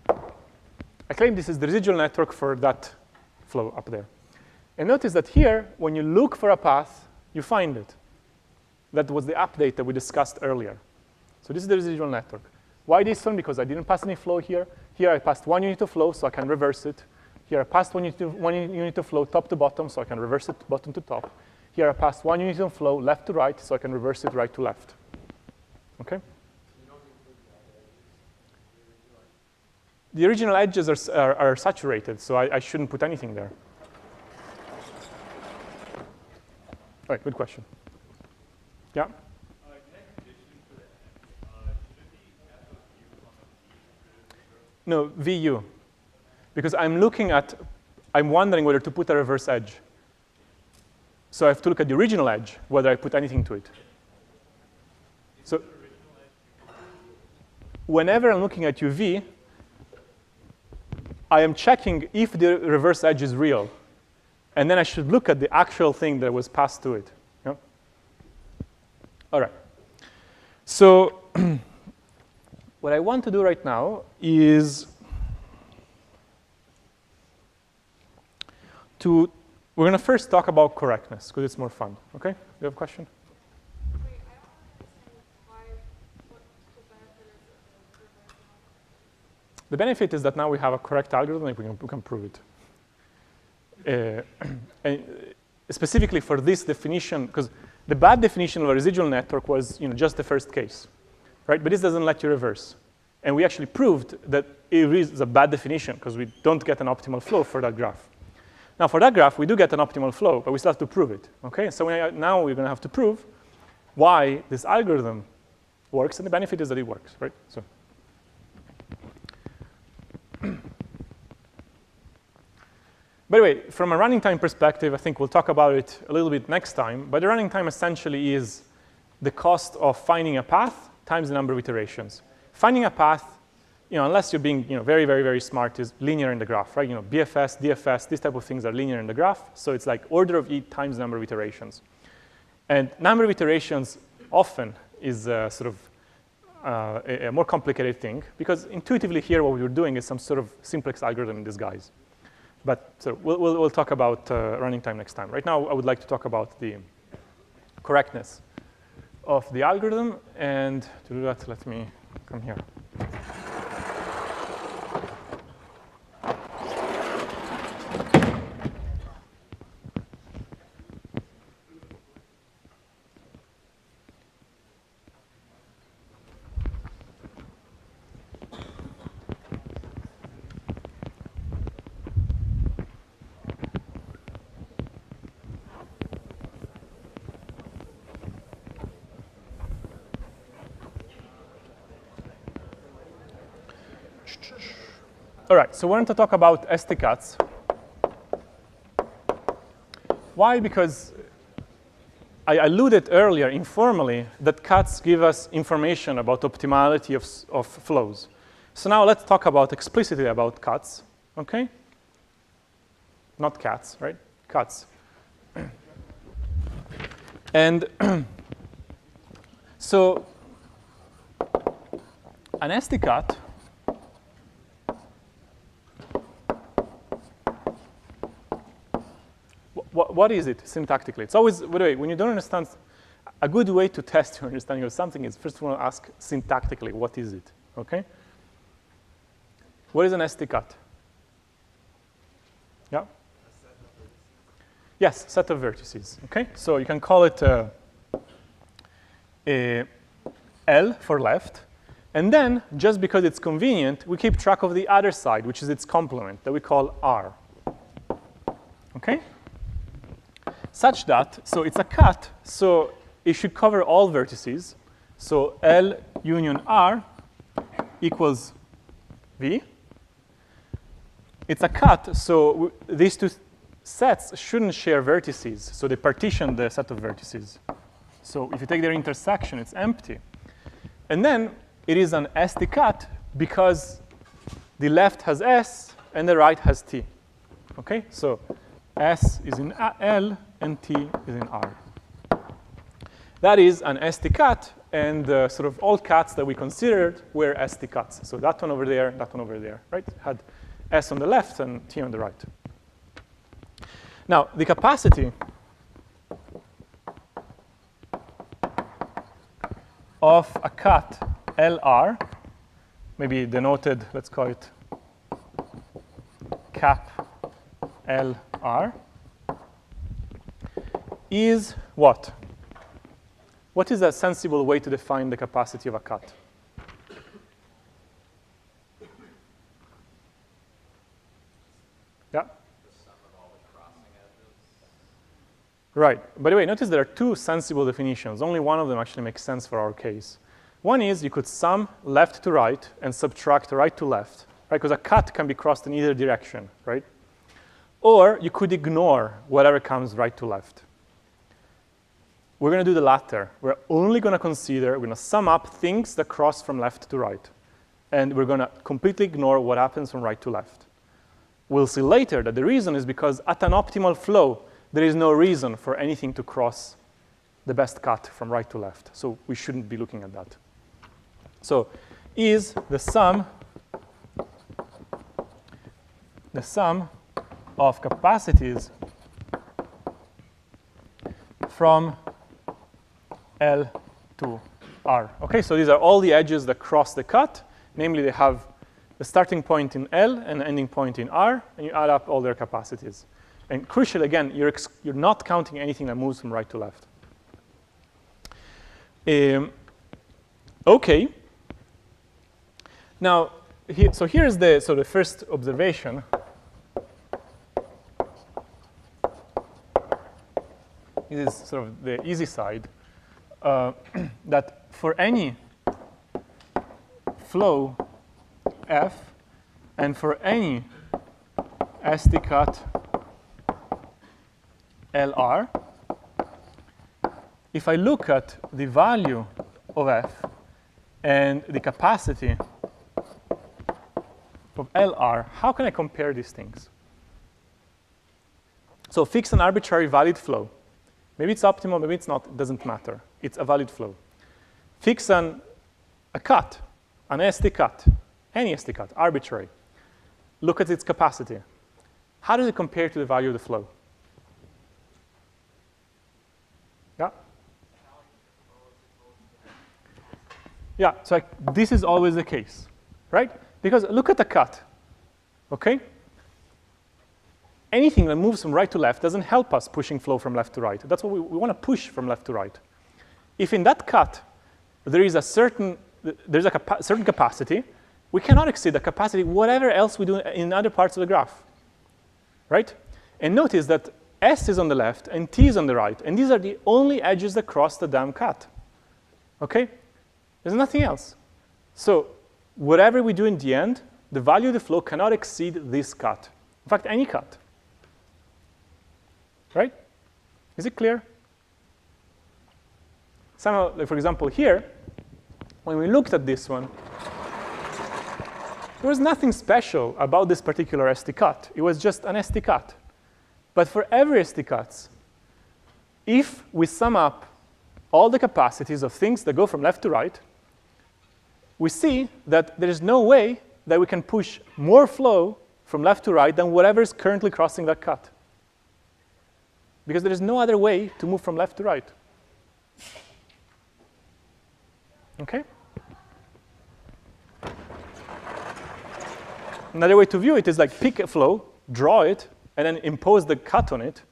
Speaker 1: I claim this is the residual network for that flow up there. And notice that here, when you look for a path, you find it. That was the update that we discussed earlier. So this is the residual network. Why this one? Because I didn't pass any flow here. Here I passed 1 unit of flow, so I can reverse it. Here I passed 1 unit of flow top to bottom, so I can reverse it bottom to top. Here I passed 1 unit of flow left to right, so I can reverse it right to left. Okay? The original edges are saturated, so I shouldn't put anything there. All right, good question. Yeah? No, VU. Because I'm wondering whether to put a reverse edge. So I have to look at the original edge, whether I put anything to it. So whenever I'm looking at UV, I am checking if the reverse edge is real. And then I should look at the actual thing that was passed to it. Yeah? All right. So what I want to do right now is we're going to first talk about correctness, because it's more fun. OK? You have a question?
Speaker 4: Wait, I don't understand what the benefit is of reverse algorithm.
Speaker 1: The benefit is that now we have a correct algorithm, and we can prove it. And specifically for this definition, because the bad definition of a residual network was just the first case, right? But this doesn't let you reverse. And we actually proved that it is a bad definition, because we don't get an optimal flow for that graph. Now, for that graph, we do get an optimal flow, but we still have to prove it. Okay? So now we're going to have to prove why this algorithm works, and the benefit is that it works, right? So. By the way, from a running time perspective, I think we'll talk about it a little bit next time, but the running time essentially is the cost of finding a path times the number of iterations. Finding a path, unless you're being very, very, very smart, is linear in the graph, right? BFS, DFS, these type of things are linear in the graph, so it's like order of E times the number of iterations. And number of iterations often is sort of a more complicated thing, because intuitively here what we were doing is some sort of simplex algorithm in disguise. But so we'll talk about running time next time. Right now, I would like to talk about the correctness of the algorithm. And to do that, let me come here. All right, so we're going to talk about STCats. Why? Because I alluded earlier informally that cats give us information about optimality of flows. So now let's talk about explicitly about cats, OK? Not cats, right? Cats. And so an STCat what is it syntactically? It's always, by the way, when you don't understand, a good way to test your understanding of something is first of all ask syntactically, what is it, OK? What is an STCat? Yeah? Yes, set of vertices, OK? So you can call it a L for left, And then, just because it's convenient, we keep track of the other side, which is its complement, that we call R. Okay? Such that, so it's a cut, so it should cover all vertices. So L union R equals V. It's a cut, so these two sets shouldn't share vertices. So they partition the set of vertices. So if you take their intersection, it's empty. And then it is an ST cut because the left has S and the right has T. Okay? So S is in L and T is in R. That is an ST cut, and sort of all cuts that we considered were ST cuts. So that one over there, that one over there, right? Had S on the left and T on the right. Now, the capacity of a cut LR, maybe denoted, let's call it cap LR, is what? What is a sensible way to define the capacity of a cut? Yeah? Right. By the way, notice there are two sensible definitions. Only one of them actually makes sense for our case. One is you could sum left to right and subtract right to left, right? Because a cut can be crossed in either direction, right? Or you could ignore whatever comes right to left. We're going to do the latter. We're only going to consider, we're going to sum up things that cross from left to right. And we're going to completely ignore what happens from right to left. We'll see later that the reason is because at an optimal flow, there is no reason for anything to cross the best cut from right to left. So we shouldn't be looking at that. So is the sum of capacities from L to R. Okay, so these are all the edges that cross the cut. Namely, they have the starting point in L and the ending point in R, and you add up all their capacities. And crucial, again, you're not counting anything that moves from right to left. Okay. Now, so here's the first observation. This is sort of the easy side. That for any flow F and for any ST cut LR, if I look at the value of F and the capacity of LR, how can I compare these things? So fix an arbitrary valid flow. Maybe it's optimal, maybe it's not, it doesn't matter. It's a valid flow. Fix a cut, an ST cut, any ST cut, arbitrary. Look at its capacity. How does it compare to the value of the flow? Yeah? Yeah, so this is always the case, right? Because look at the cut, okay? Anything that moves from right to left doesn't help us pushing flow from left to right. That's what we want to push from left to right. If in that cut there is a certain capacity, we cannot exceed the capacity whatever else we do in other parts of the graph, right? And notice that S is on the left and T is on the right, and these are the only edges that cross the damn cut, okay? There's nothing else. So whatever we do in the end, the value of the flow cannot exceed this cut. In fact, any cut. Right? Is it clear? Somehow, like for example, here, when we looked at this one, there was nothing special about this particular ST cut. It was just an ST cut. But for every ST cuts, if we sum up all the capacities of things that go from left to right, we see that there is no way that we can push more flow from left to right than whatever is currently crossing that cut. Because there is no other way to move from left to right. Okay? Another way to view it is like pick a flow, draw it, and then impose the cut on it.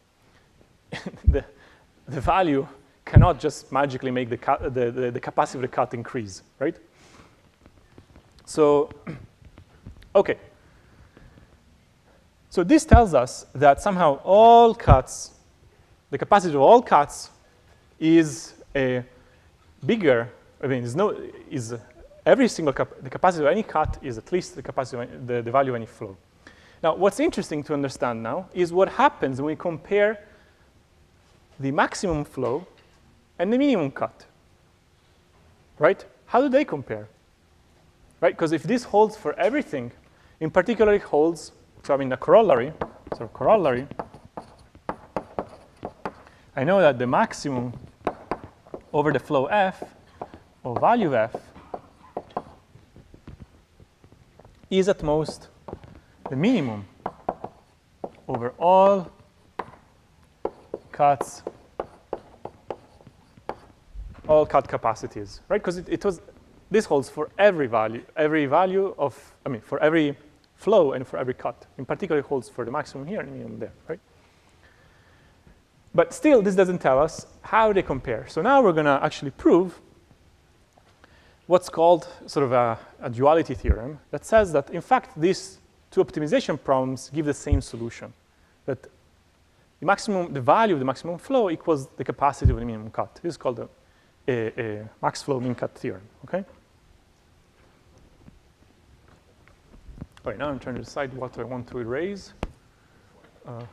Speaker 1: the value cannot just magically make the capacity of the cut increase, right? So, OK. So this tells us that somehow all cuts, the capacity of all cuts is a bigger, I mean, is every single, the capacity of any cut is at least the capacity of the value of any flow. Now, what's interesting to understand now is what happens when we compare the maximum flow and the minimum cut, right? How do they compare, right? Because if this holds for everything, in particular it holds, so I mean the corollary, so corollary, I know that the maximum over the flow f, or value f, is at most the minimum over all cuts, all cut capacities, right? Because this holds for every value of, I mean, for every flow and for every cut. In particular, it holds for the maximum here and the minimum there, right? But still, this doesn't tell us how they compare. So now we're going to actually prove what's called sort of a duality theorem that says that, in fact, these two optimization problems give the same solution, that the value of the maximum flow equals the capacity of the minimum cut. This is called a max flow min cut theorem, OK? All right, now I'm trying to decide what I want to erase. What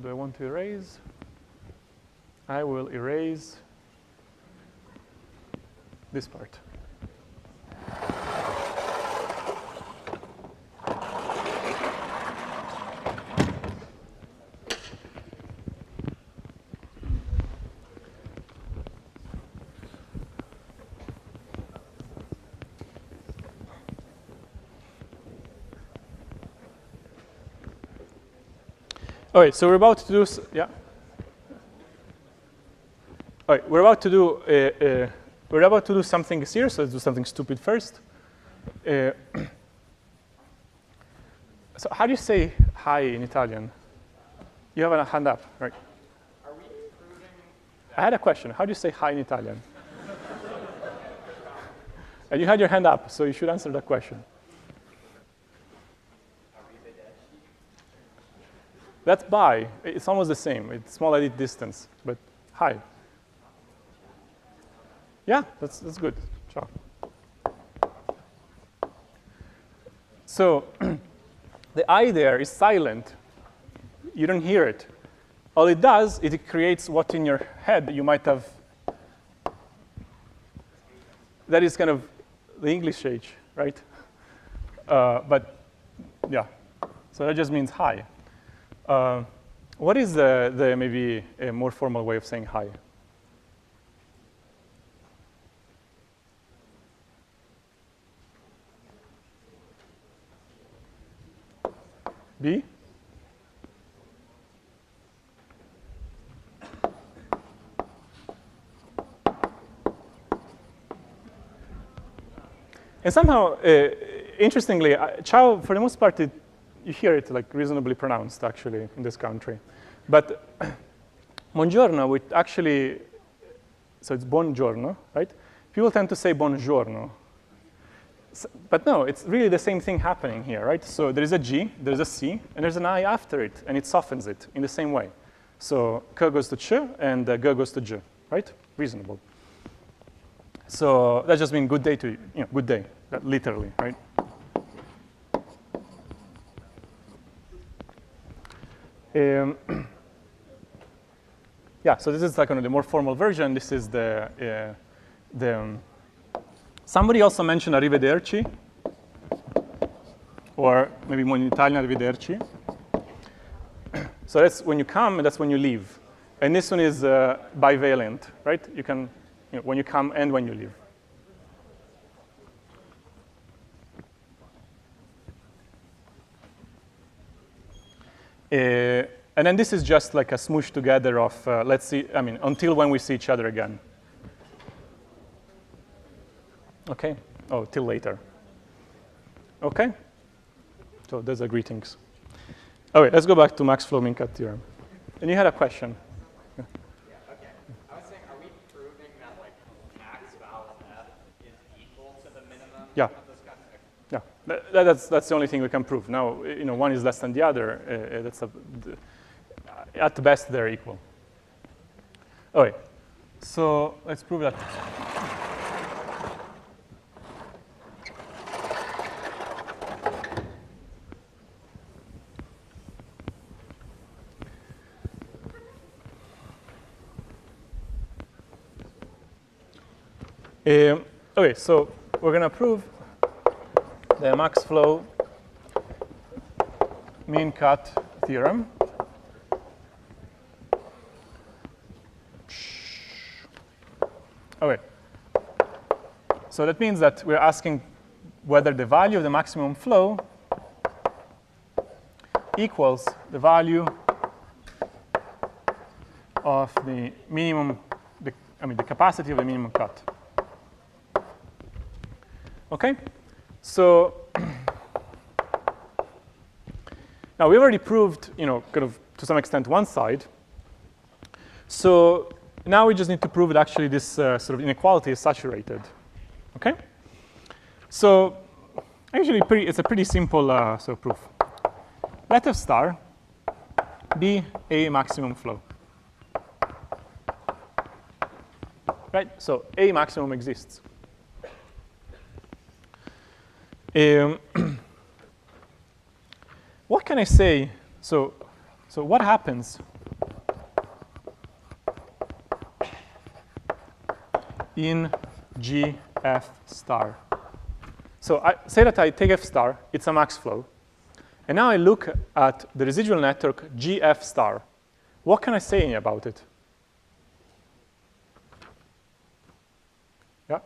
Speaker 1: do I want to erase? I will erase this part. All right, so we're about to do, yeah. All right, we're about to do something serious. So let's do something stupid first. So how do you say hi in Italian? You have a hand up, right?
Speaker 2: Are we proving
Speaker 1: I had a question. How do you say hi in Italian? And you had your hand up, so you should answer that question. That's bye. It's almost the same. It's small edit distance, but hi. Yeah, that's good. Ciao. So the I there is silent. You don't hear it. All it does is it creates what in your head you might have. That is kind of the English age, right? But yeah, so that just means hi. What is the maybe a more formal way of saying hi? B? And somehow, interestingly, ciao, for the most part, you hear it like reasonably pronounced, actually, in this country. But buongiorno, which actually, so it's buongiorno, right? People tend to say buongiorno. But no, it's really the same thing happening here, right? So there is a G, there's a C, and there's an I after it, and it softens it in the same way. So K goes to Ch, and G goes to J, right? Reasonable. So that just means good day to you, good day, literally, right? Yeah, so this is like the more formal version. This is somebody also mentioned arrivederci, or maybe more in Italian, arrivederci. So that's when you come, and that's when you leave. And this one is bivalent, right? You can, when you come and when you leave. And then this is just like a smoosh together of, let's see, I mean, until when we see each other again. OK? Oh, till later. OK? So those are greetings. All right, let's go back to max flow min cut theorem. And you had a question.
Speaker 2: Yeah, okay. I was saying, are we proving that like max val of f is
Speaker 1: Yeah. Yeah. That's the only thing we can prove. Now, one is less than the other. At best, they're equal. Okay. So let's prove that. Okay, so we're going to prove the max flow mean cut theorem. Okay. So that means that we're asking whether the value of the maximum flow equals the value of the minimum, the capacity of the minimum cut. Okay? So now we already proved, kind of to some extent one side. So now we just need to prove that actually this sort of inequality is saturated. Okay? So actually it's a pretty simple sort of proof. Let F star be a maximum flow. Right? So a maximum exists. What can I say? So what happens in GF star? So I say that I take F star, it's a max flow. And now I look at the residual network GF star. What can I say about it? Yeah?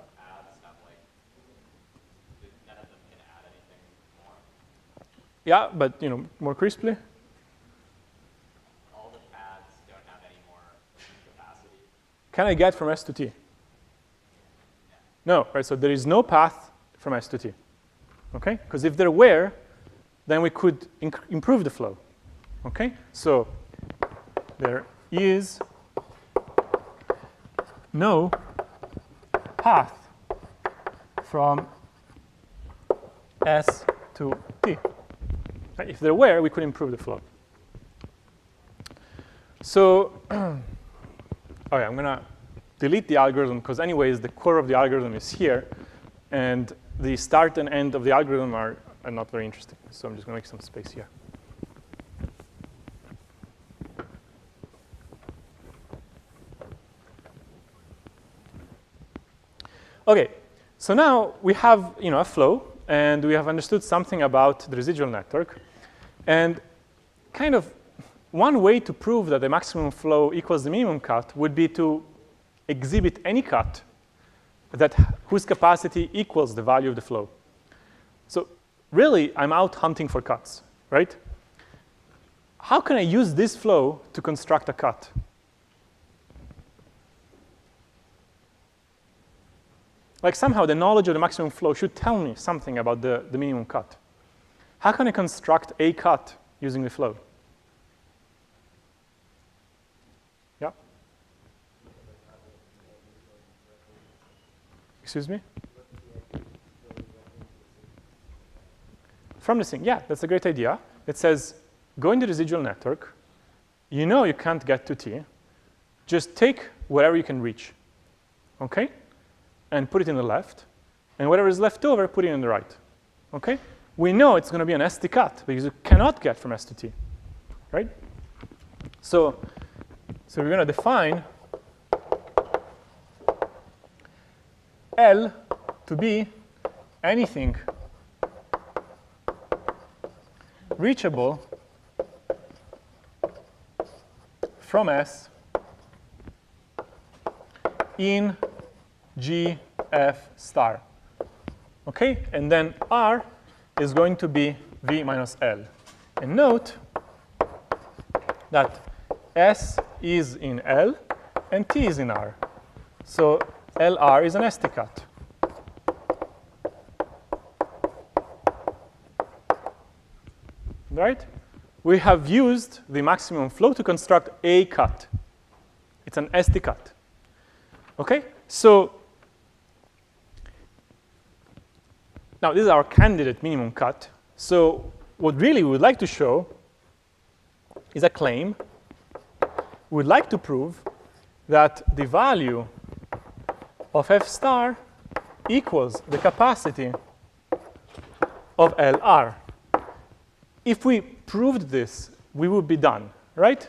Speaker 1: Yeah, but more crisply.
Speaker 2: All the paths don't have any more capacity.
Speaker 1: Can I get from S to T? Yeah. No, right? So there is no path from S to T. Okay? Because if there were, then we could improve the flow. Okay? So there is no path from S to T. If there were, we could improve the flow. So, okay, I'm going to delete the algorithm because anyways, the core of the algorithm is here. And the start and end of the algorithm are not very interesting. So I'm just going to make some space here. Okay, so now we have a flow. And we have understood something about the residual network. And kind of one way to prove that the maximum flow equals the minimum cut would be to exhibit any cut whose capacity equals the value of the flow. So really, I'm out hunting for cuts, right? How can I use this flow to construct a cut? Like somehow the knowledge of the maximum flow should tell me something about the minimum cut. How can I construct a cut using the flow? Yeah? Excuse me? From the sink, yeah, that's a great idea. It says, go in the residual network. You know you can't get to T. Just take whatever you can reach, okay? And put it in the left. And whatever is left over, put it in the right, okay? We know it's going to be an ST cut because you cannot get from S to T, right? So we're going to define L to be anything reachable from S in GF star. Okay? And then R is going to be V minus L. And note that S is in L and T is in R. So LR is an ST cut. Right? We have used the maximum flow to construct a cut. It's an ST cut. Okay? So Now, this is our candidate minimum cut. So what really we would like to show is a claim. We would like to prove that the value of f star equals the capacity of LR. If we proved this, we would be done, right?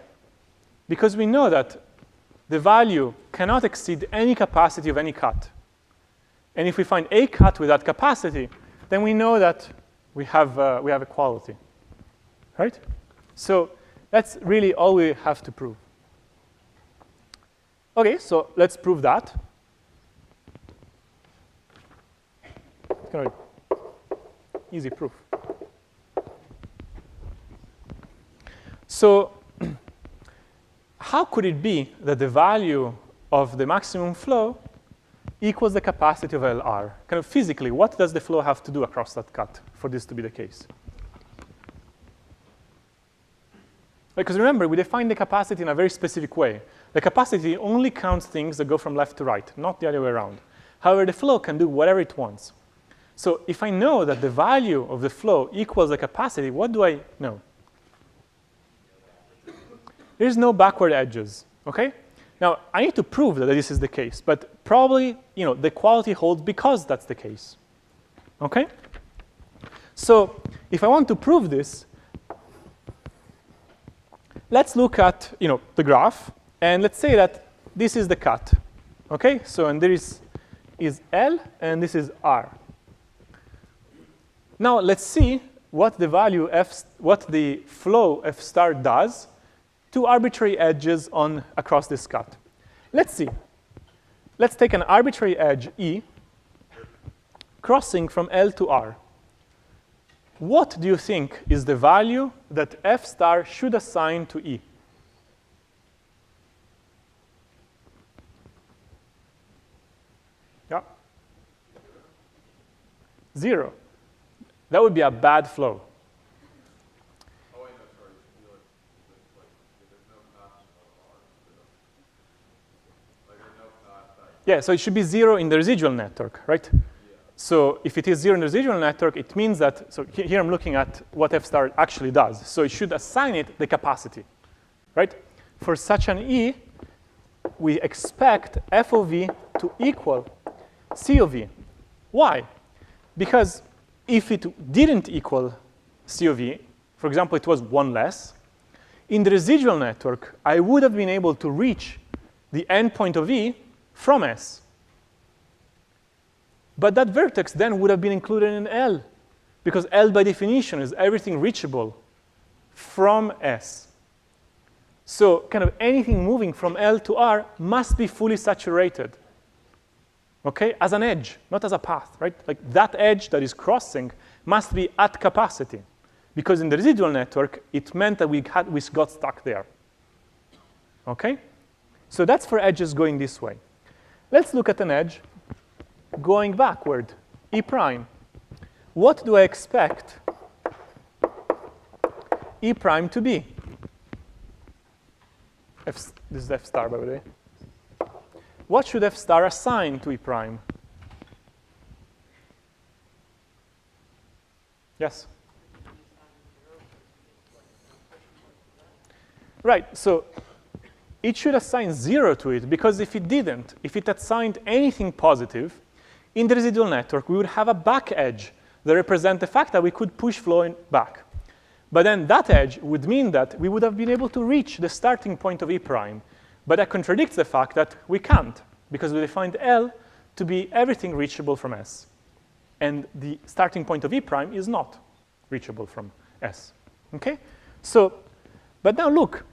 Speaker 1: Because we know that the value cannot exceed any capacity of any cut. And if we find a cut with that capacity, then we know that we have equality, right? So that's really all we have to prove. OK, so let's prove that. Kind of easy proof. So how could it be that the value of the maximum flow equals the capacity of LR? Kind of physically, what does the flow have to do across that cut for this to be the case? Because remember, we define the capacity in a very specific way. The capacity only counts things that go from left to right, not the other way around. However, the flow can do whatever it wants. So if I know that the value of the flow equals the capacity, what do I know? There's no backward edges, OK? Now, I need to prove that this is the case. But probably, the equality holds because that's the case, OK? So if I want to prove this, let's look at the graph. And let's say that this is the cut, OK? So and there is L, and this is R. Now let's see what the value what the flow f star does to arbitrary edges across this cut. Let's see. Let's take an arbitrary edge E crossing from L to R. What do you think is the value that f star should assign to E? Yeah. 0. That would be a bad flow.
Speaker 3: Oh, wait, no, sorry. It should be like there's no path of R. Like there's no path.
Speaker 1: Yeah, so it should be 0 in the residual network, right? Yeah. So if it is 0 in the residual network, it means that, so here I'm looking at what f star actually does. So it should assign it the capacity, right? For such an E, we expect f of V to equal C of V. Why? Because if it didn't equal C of V, for example, it was 1 less, in the residual network, I would have been able to reach the endpoint of E from S. But that vertex then would have been included in L, because L, by definition, is everything reachable from S. So kind of anything moving from L to R must be fully saturated, OK, as an edge, not as a path, right? Like that edge that is crossing must be at capacity, because in the residual network, it meant that we got stuck there, OK? So that's for edges going this way. Let's look at an edge going backward, E prime. What do I expect E prime to be? This is f star, by the way. What should f star assign to E prime? Yes? Right, so it should assign 0 to it, because if it didn't, if it assigned anything positive, in the residual network, we would have a back edge that represents the fact that we could push flow back. But then that edge would mean that we would have been able to reach the starting point of E prime. But that contradicts the fact that we can't, because we defined L to be everything reachable from S. And the starting point of E prime is not reachable from S. OK? So, but now look.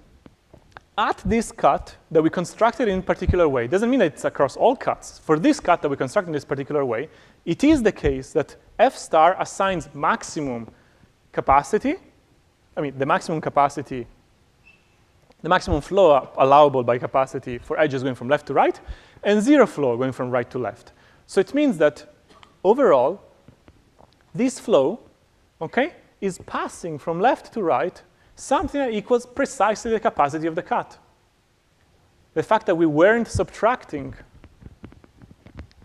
Speaker 1: At this cut that we constructed in a particular way, doesn't mean that it's across all cuts. For this cut that we constructed in this particular way, it is the case that f star assigns maximum capacity. I mean, the maximum capacity, the maximum flow allowable by capacity for edges going from left to right, and 0 flow going from right to left. So it means that overall, this flow, OK, is passing from left to right something that equals precisely the capacity of the cut. The fact that we weren't subtracting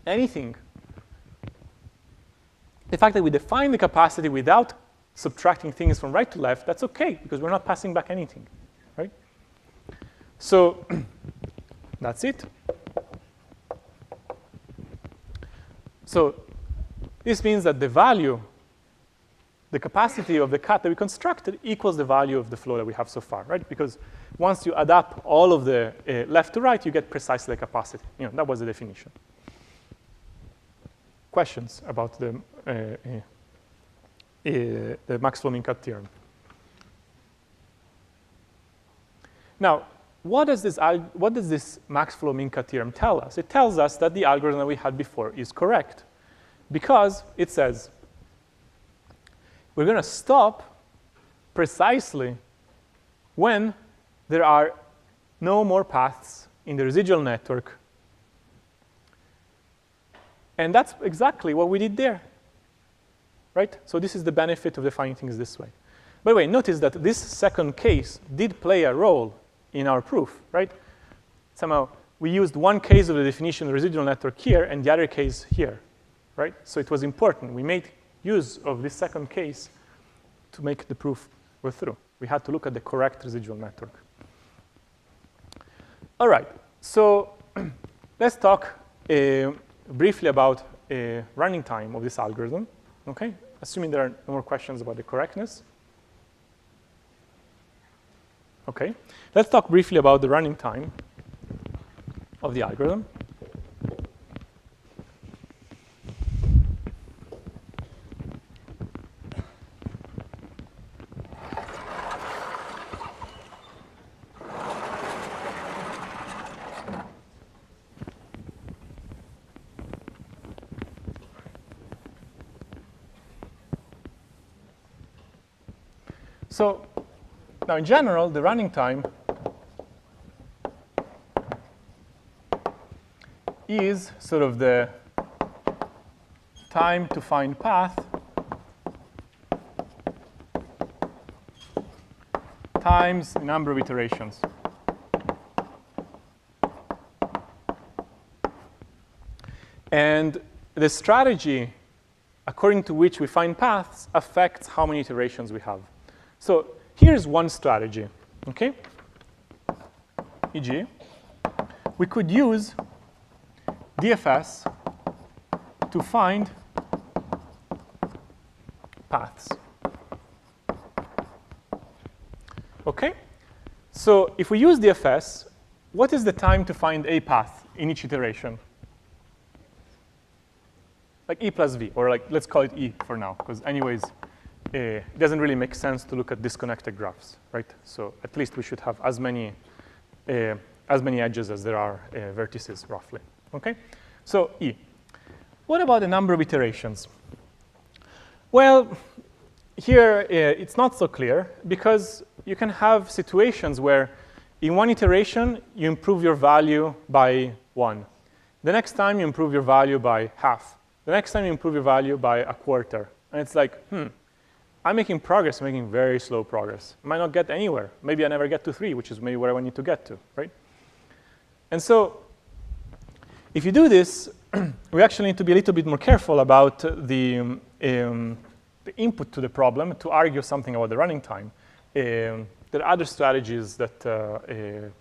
Speaker 1: anything the fact that we define the capacity without subtracting things from right to left, that's okay, because we're not passing back anything, right? So that's it. So this means that the value, the capacity of the cut that we constructed equals the value of the flow that we have so far, right? Because once you add up all of the left to right, you get precisely the capacity. You know, that was the definition. Questions about the max flow mean cut theorem? Now, what does this max flow mean cut theorem tell us? It tells us that the algorithm that we had before is correct, because it says we're going to stop precisely when there are no more paths in the residual network. And that's exactly what we did there, right? So this is the benefit of defining things this way. By the way, notice that this second case did play a role in our proof, right? Somehow we used one case of the definition of the residual network here and the other case here, right? So it was important. We made use of this second case to make the proof go through. We had to look at the correct residual network. All right, so let's talk briefly about running time of this algorithm, okay? Assuming there are no more questions about the correctness. Okay, let's talk briefly about the running time of the algorithm. So now, in general, the running time is sort of the time to find path times the number of iterations. And the strategy according to which we find paths affects how many iterations we have. So here's one strategy, okay? E.g., we could use DFS to find paths. Okay? So if we use DFS, what is the time to find a path in each iteration? Like E plus V, or like let's call it E for now, because anyways, it doesn't really make sense to look at disconnected graphs, right? So at least we should have as many edges as there are vertices, roughly. Okay? So E. What about the number of iterations? Well, here it's not so clear, because you can have situations where in one iteration you improve your value by 1. The next time you improve your value by half. The next time you improve your value by a quarter. And it's like, I'm making progress, I'm making very slow progress. I might not get anywhere. Maybe I never get to 3, which is maybe where I need to get to, right? And so if you do this, we actually need to be a little bit more careful about the input to the problem to argue something about the running time. There are other strategies that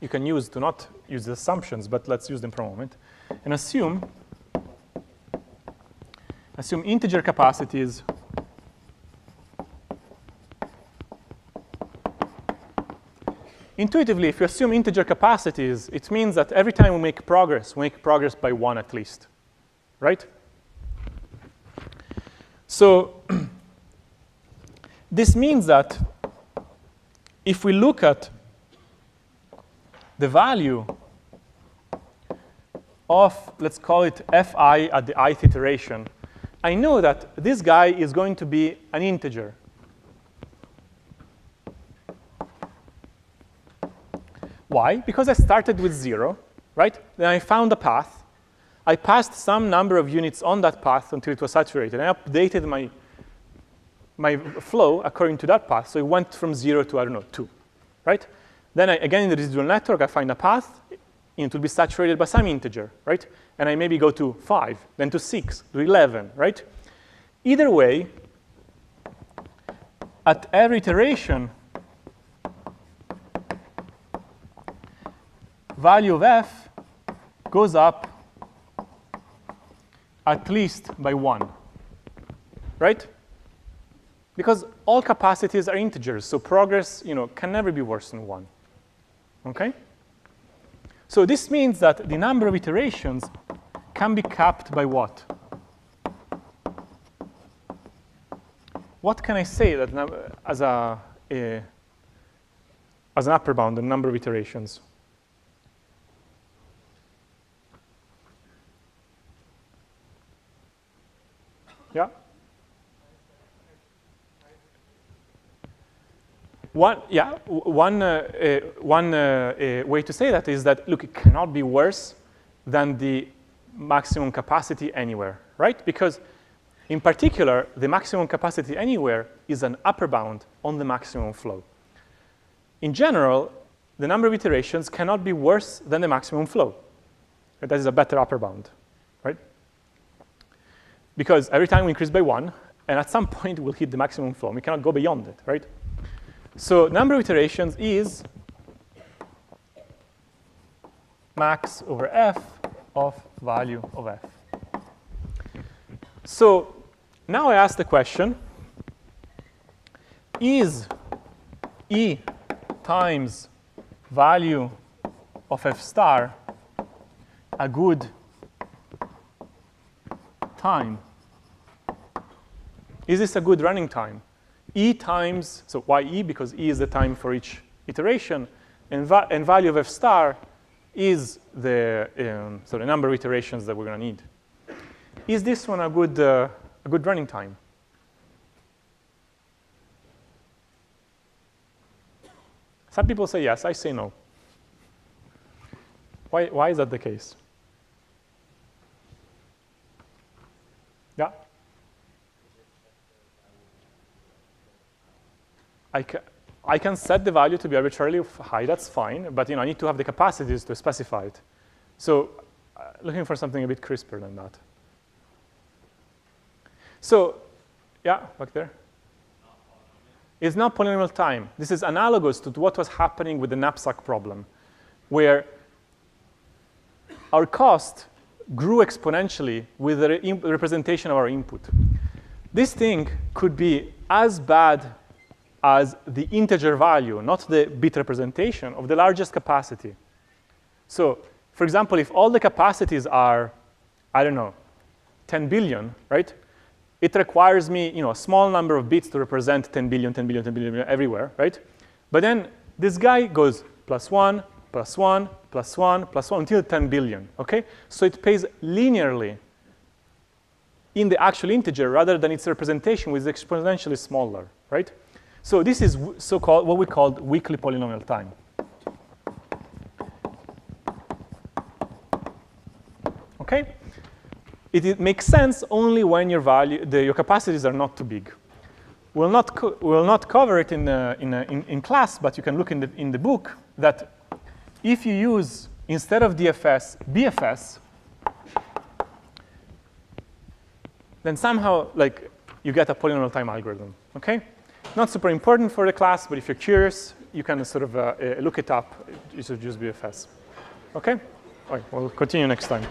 Speaker 1: you can use to not use the assumptions, but let's use them for a moment. And assume integer capacities intuitively, if you assume integer capacities, it means that every time we make progress by 1 at least, right? So this means that if we look at the value of, let's call it fi at the ith iteration, I know that this guy is going to be an integer. Why? Because I started with 0, right? Then I found a path. I passed some number of units on that path until it was saturated. I updated my flow according to that path. So it went from 0 to, I don't know, 2, right? Then again, in the residual network, I find a path. It will be saturated by some integer, right? And I maybe go to 5, then to 6, to 11, right? either way, at every iteration, value of f goes up at least by 1, right? Because all capacities are integers, so progress, can never be worse than 1, okay? So this means that the number of iterations can be capped by what? What can I say that as an upper bound, the number of iterations? Yeah? One way to say that is that, look, it cannot be worse than the maximum capacity anywhere, right? Because in particular, the maximum capacity anywhere is an upper bound on the maximum flow. In general, the number of iterations cannot be worse than the maximum flow. That is a better upper bound, right? Because every time we increase by 1, and at some point we'll hit the maximum flow. We cannot go beyond it, right? So number of iterations is max over f of value of f. So now I ask the question, is E times value of f star a good time? Is this a good running time? E times, so why E? Because E is the time for each iteration, and value of f star is the number of iterations that we're going to need. Is this one a good running time? Some people say yes, I say no. Why is that the case? Yeah? I can set the value to be arbitrarily high, that's fine, but I need to have the capacities to specify it. So looking for something a bit crisper than that. So, yeah, back there. It's not polynomial time. This is analogous to what was happening with the knapsack problem, where our cost grew exponentially with the representation of our input. This thing could be as bad as the integer value, not the bit representation of the largest capacity. So, for example, if all the capacities are, I don't know, 10 billion, right? It requires me, a small number of bits to represent 10 billion, 10 billion, 10 billion everywhere, right? But then this guy goes +1, +1, +1, +1 until 10 billion, okay? So it pays linearly in the actual integer rather than its representation, which is exponentially smaller, right? So this is so-called what we call weakly polynomial time. Okay? It makes sense only when your capacities are not too big. We'll not cover it in class, but you can look in the book that if you use, instead of DFS, BFS, then somehow you get a polynomial time algorithm, okay? Not super important for the class, but if you're curious, you can sort of look it up. You should use BFS. Okay? All right, we'll continue next time.